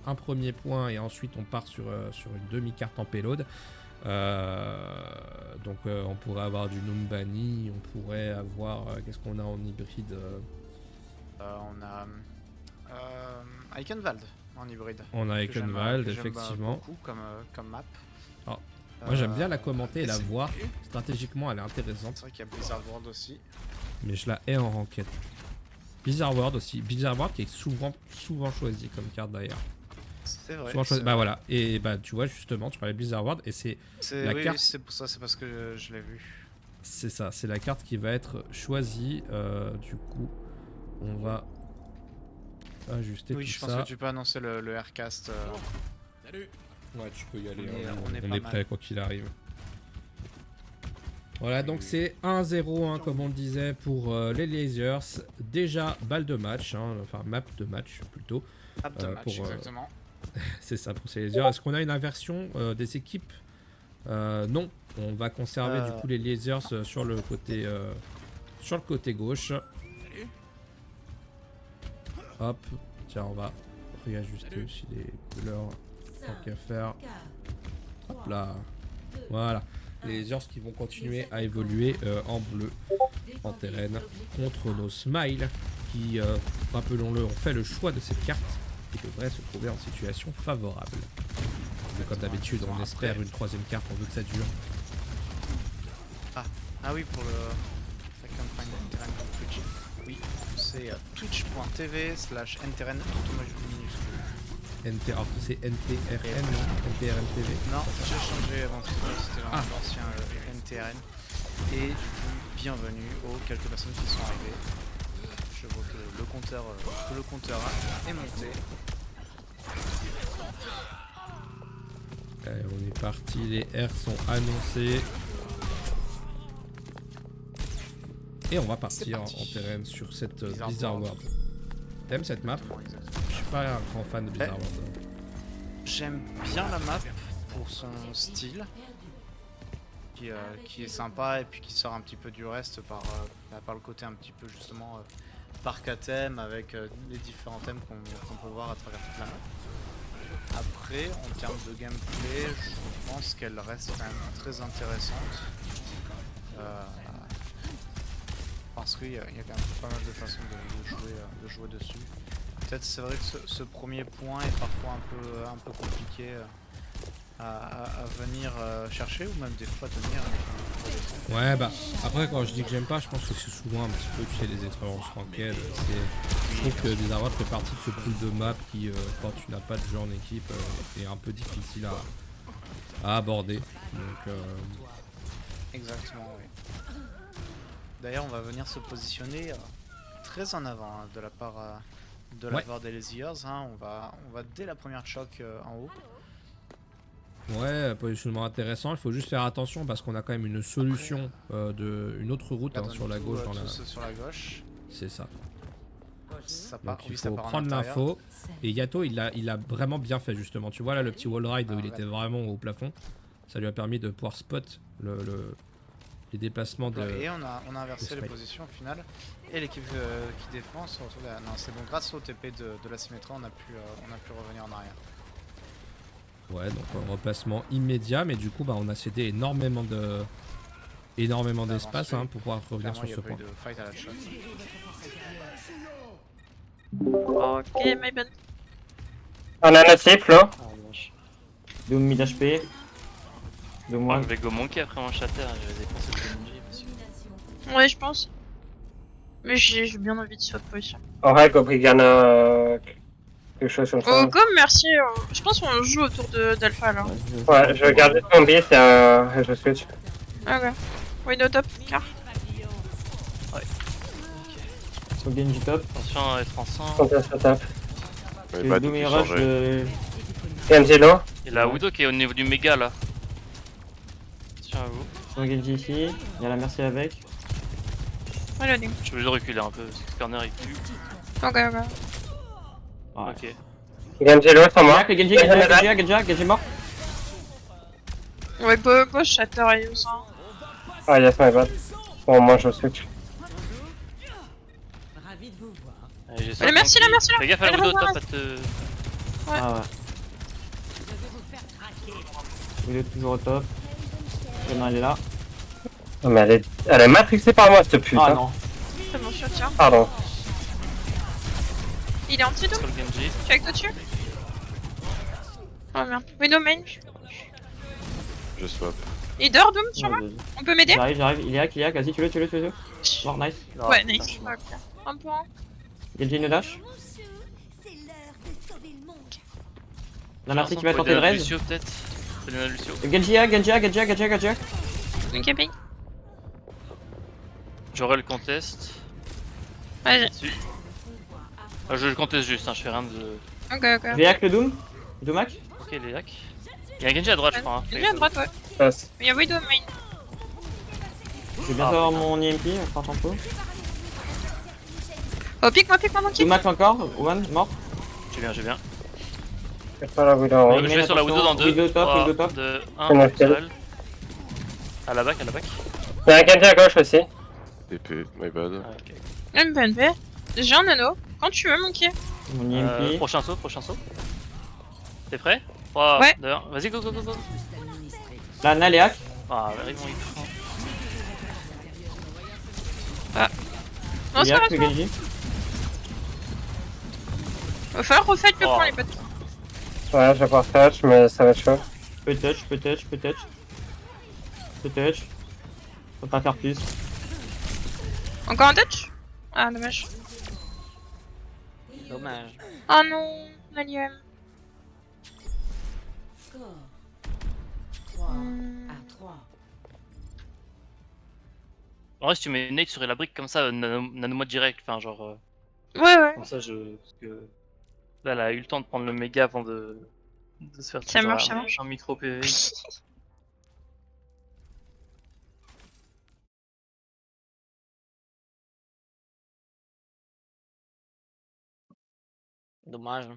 un premier point et ensuite on part sur une demi-carte en payload. Donc on pourrait avoir du Numbani, on pourrait avoir, qu'est-ce qu'on a en hybride on a Eichenwald en hybride. On a Eichenwald, effectivement. Beaucoup comme map. Alors, moi j'aime bien la commenter et la voir. Stratégiquement elle est intéressante. C'est vrai qu'il y a Blizzard World aussi. Mais je la hais en ranked. Blizzard World aussi. Blizzard World qui est souvent choisi comme carte d'ailleurs. C'est vrai. Bah voilà. Et bah tu vois justement, tu parlais de Blizzard World et c'est la carte. Oui, c'est pour ça, c'est parce que je l'ai vu. C'est ça, c'est la carte qui va être choisie. Du coup, on va ajuster tout ça. Oui, je pense que tu peux annoncer le aircast. Salut. Ouais, tu peux y aller. On est prêt quoi qu'il arrive. Voilà, donc c'est 1-0 hein, comme on le disait pour les Lasers. Déjà balle de match, hein, enfin map de match plutôt. Map de match, exactement. C'est ça pour ces Lasers. Est-ce qu'on a une inversion des équipes? Non, on va conserver du coup les Lasers sur le côté gauche. Hop, tiens, on va réajuster aussi les couleurs. Tant qu'à faire. Hop là. Voilà. Les Lasers qui vont continuer à évoluer en bleu en terrain contre nos Smiles qui, rappelons-le, ont fait le choix de cette carte et devraient se trouver en situation favorable. Mais comme d'habitude, on espère une troisième carte, on veut que ça dure. Ah oui, pour le Second Final Twitch. c'est twitch.tv/ntrn alors c'est NTRN, non NTRN TV. Non, j'ai changé avant tout, c'était l'ancien NTRN. Et du coup, bienvenue aux quelques personnes qui sont arrivées. Je vois que le compteur est monté. Allez, on est parti, les R sont annoncés. Et on va partir en terrain sur cette Blizzard World. T'aimes cette map? Je suis pas un grand fan de Blizzard World. J'aime bien la map pour son style. Qui est sympa et puis qui sort un petit peu du reste par le côté un petit peu justement parc à thème avec les différents thèmes qu'on peut voir à travers toute la map. Après, en termes de gameplay, je pense qu'elle reste quand même très intéressante. Parce qu'il y a quand même pas mal de façons de jouer dessus. Peut-être c'est vrai que ce premier point est parfois un peu compliqué à venir chercher ou même des fois tenir. Ouais bah après quand je dis que j'aime pas, je pense que c'est souvent un petit peu tu sais les expériences ranked. Je trouve que Blizzard World fait partie de ce pool de maps qui quand tu n'as pas de jeu en équipe est un peu difficile à aborder. Donc exactement oui. D'ailleurs on va venir se positionner très en avant de la part des Lazy Years, on va dès la première choc en haut. Ouais, positionnement intéressant, il faut juste faire attention parce qu'on a quand même une solution une autre route sur la gauche. Sur la gauche. C'est ça. Donc il faut prendre l'info. Et Yato il a vraiment bien fait justement. Tu vois là le petit wall ride où il était vraiment au plafond. Ça lui a permis de pouvoir spot les déplacements de... Et on a inversé les positions au final. Et l'équipe qui défend se retrouve là. Non c'est bon, grâce au TP de la Symmetra on a pu revenir en arrière. Ouais, donc un replacement immédiat, mais du coup bah, on a cédé énormément d'espace pour pouvoir revenir sur ce point. Ok, my bad. On a un cible là. Doom mid HP. De moi. Je vais go monkey après mon shatter, je vais dépenser le PNJ parce que... Ouais, je pense. Mais j'ai bien envie de swap position. Ouais, go Brigana. Quelque chose comme ça. Oh, comme merci, je pense qu'on joue autour d'Alpha là. Ouais, je vais garder ton bit et je switch. Ok. Window top, car. Ouais. Sur Genji top. Attention à être ensemble. Ça tape. Doom et rush. Genji low. Et la Widow qui est au niveau du méga là. Attention à vous. Sur Genji ici, il y a la merci avec. Reloading. Je suis obligé de reculer un peu parce que ce corner il pue. Ok. Ouais. Ok. Genji low sur moi. Genji mort. Ouais, go shatter et use. Ah yes my bad. Bon moi je switch. Ravi de vous voir. Allez, Allez, merci là. Fais gaffe à la Widow top, elle te... Ouais. Ah ouais. Je vais vous faire craquer. Il est toujours au top. Demain elle est là. Oh, mais elle est matrixée par moi cette pute. Ah non. C'est bon, je tiens. Pardon. Il est en petit dos. Sur le Genji. Tu es avec toi dessus? Oh merde. Window main. Je swap. Il dort Doom sur moi? On peut m'aider? J'arrive, il est hack, vas-y, tue-le. Mort, nice. Ouais, nice. Ok. Un point. Genji une dash. La merci qui va tenter le raise. Lucio peut-être. Lucio. Genji hack. Ok, big. J'aurai le contest. Vas-y. Je conteste juste, je fais rien de... Ok. Je vais hack le Doom. Doom hack. Ok, les hacks. Il y a un Genji à droite, je crois. Genji à droite, ouais. Passe. Il y a Widow main. Je vais bientôt avoir mon EMP, par tempo. Oh, pique-moi mon kill. Doom hack encore, one, mort. J'ai bien. C'est pas la Widow. Je vais sur la Widow dans 2, Widow top. 2, C'est moi 1, qui ai. à la back. Il y a un Genji à gauche aussi. TP, my bad. Ah, ok. MPNP. J'ai un nano. Quand tu veux, mon kill. Mon EMP. Prochain saut. T'es prêt? 3, Ouais. 2, 1, vas-y, go. Là, Nal est hack. Ah, ils vont y prendre. Non, Il est c'est hack pas le Genji. Va falloir refaire le Oh. point, les potes. Ouais, je vais pas touch, mais ça va être chaud. Peut touch. Faut pas faire plus. Encore un touch? Ah, dommage. Dommage. Oh non, Malium. Score 3 à 3. En vrai, si tu mets Nate sur la brique comme ça, nano-mode direct, enfin, genre. Ouais. Comme ça, parce que. Là, elle a eu le temps de prendre le méga avant de se faire Ça tirer marche, ça marche. un micro PV. Dommage.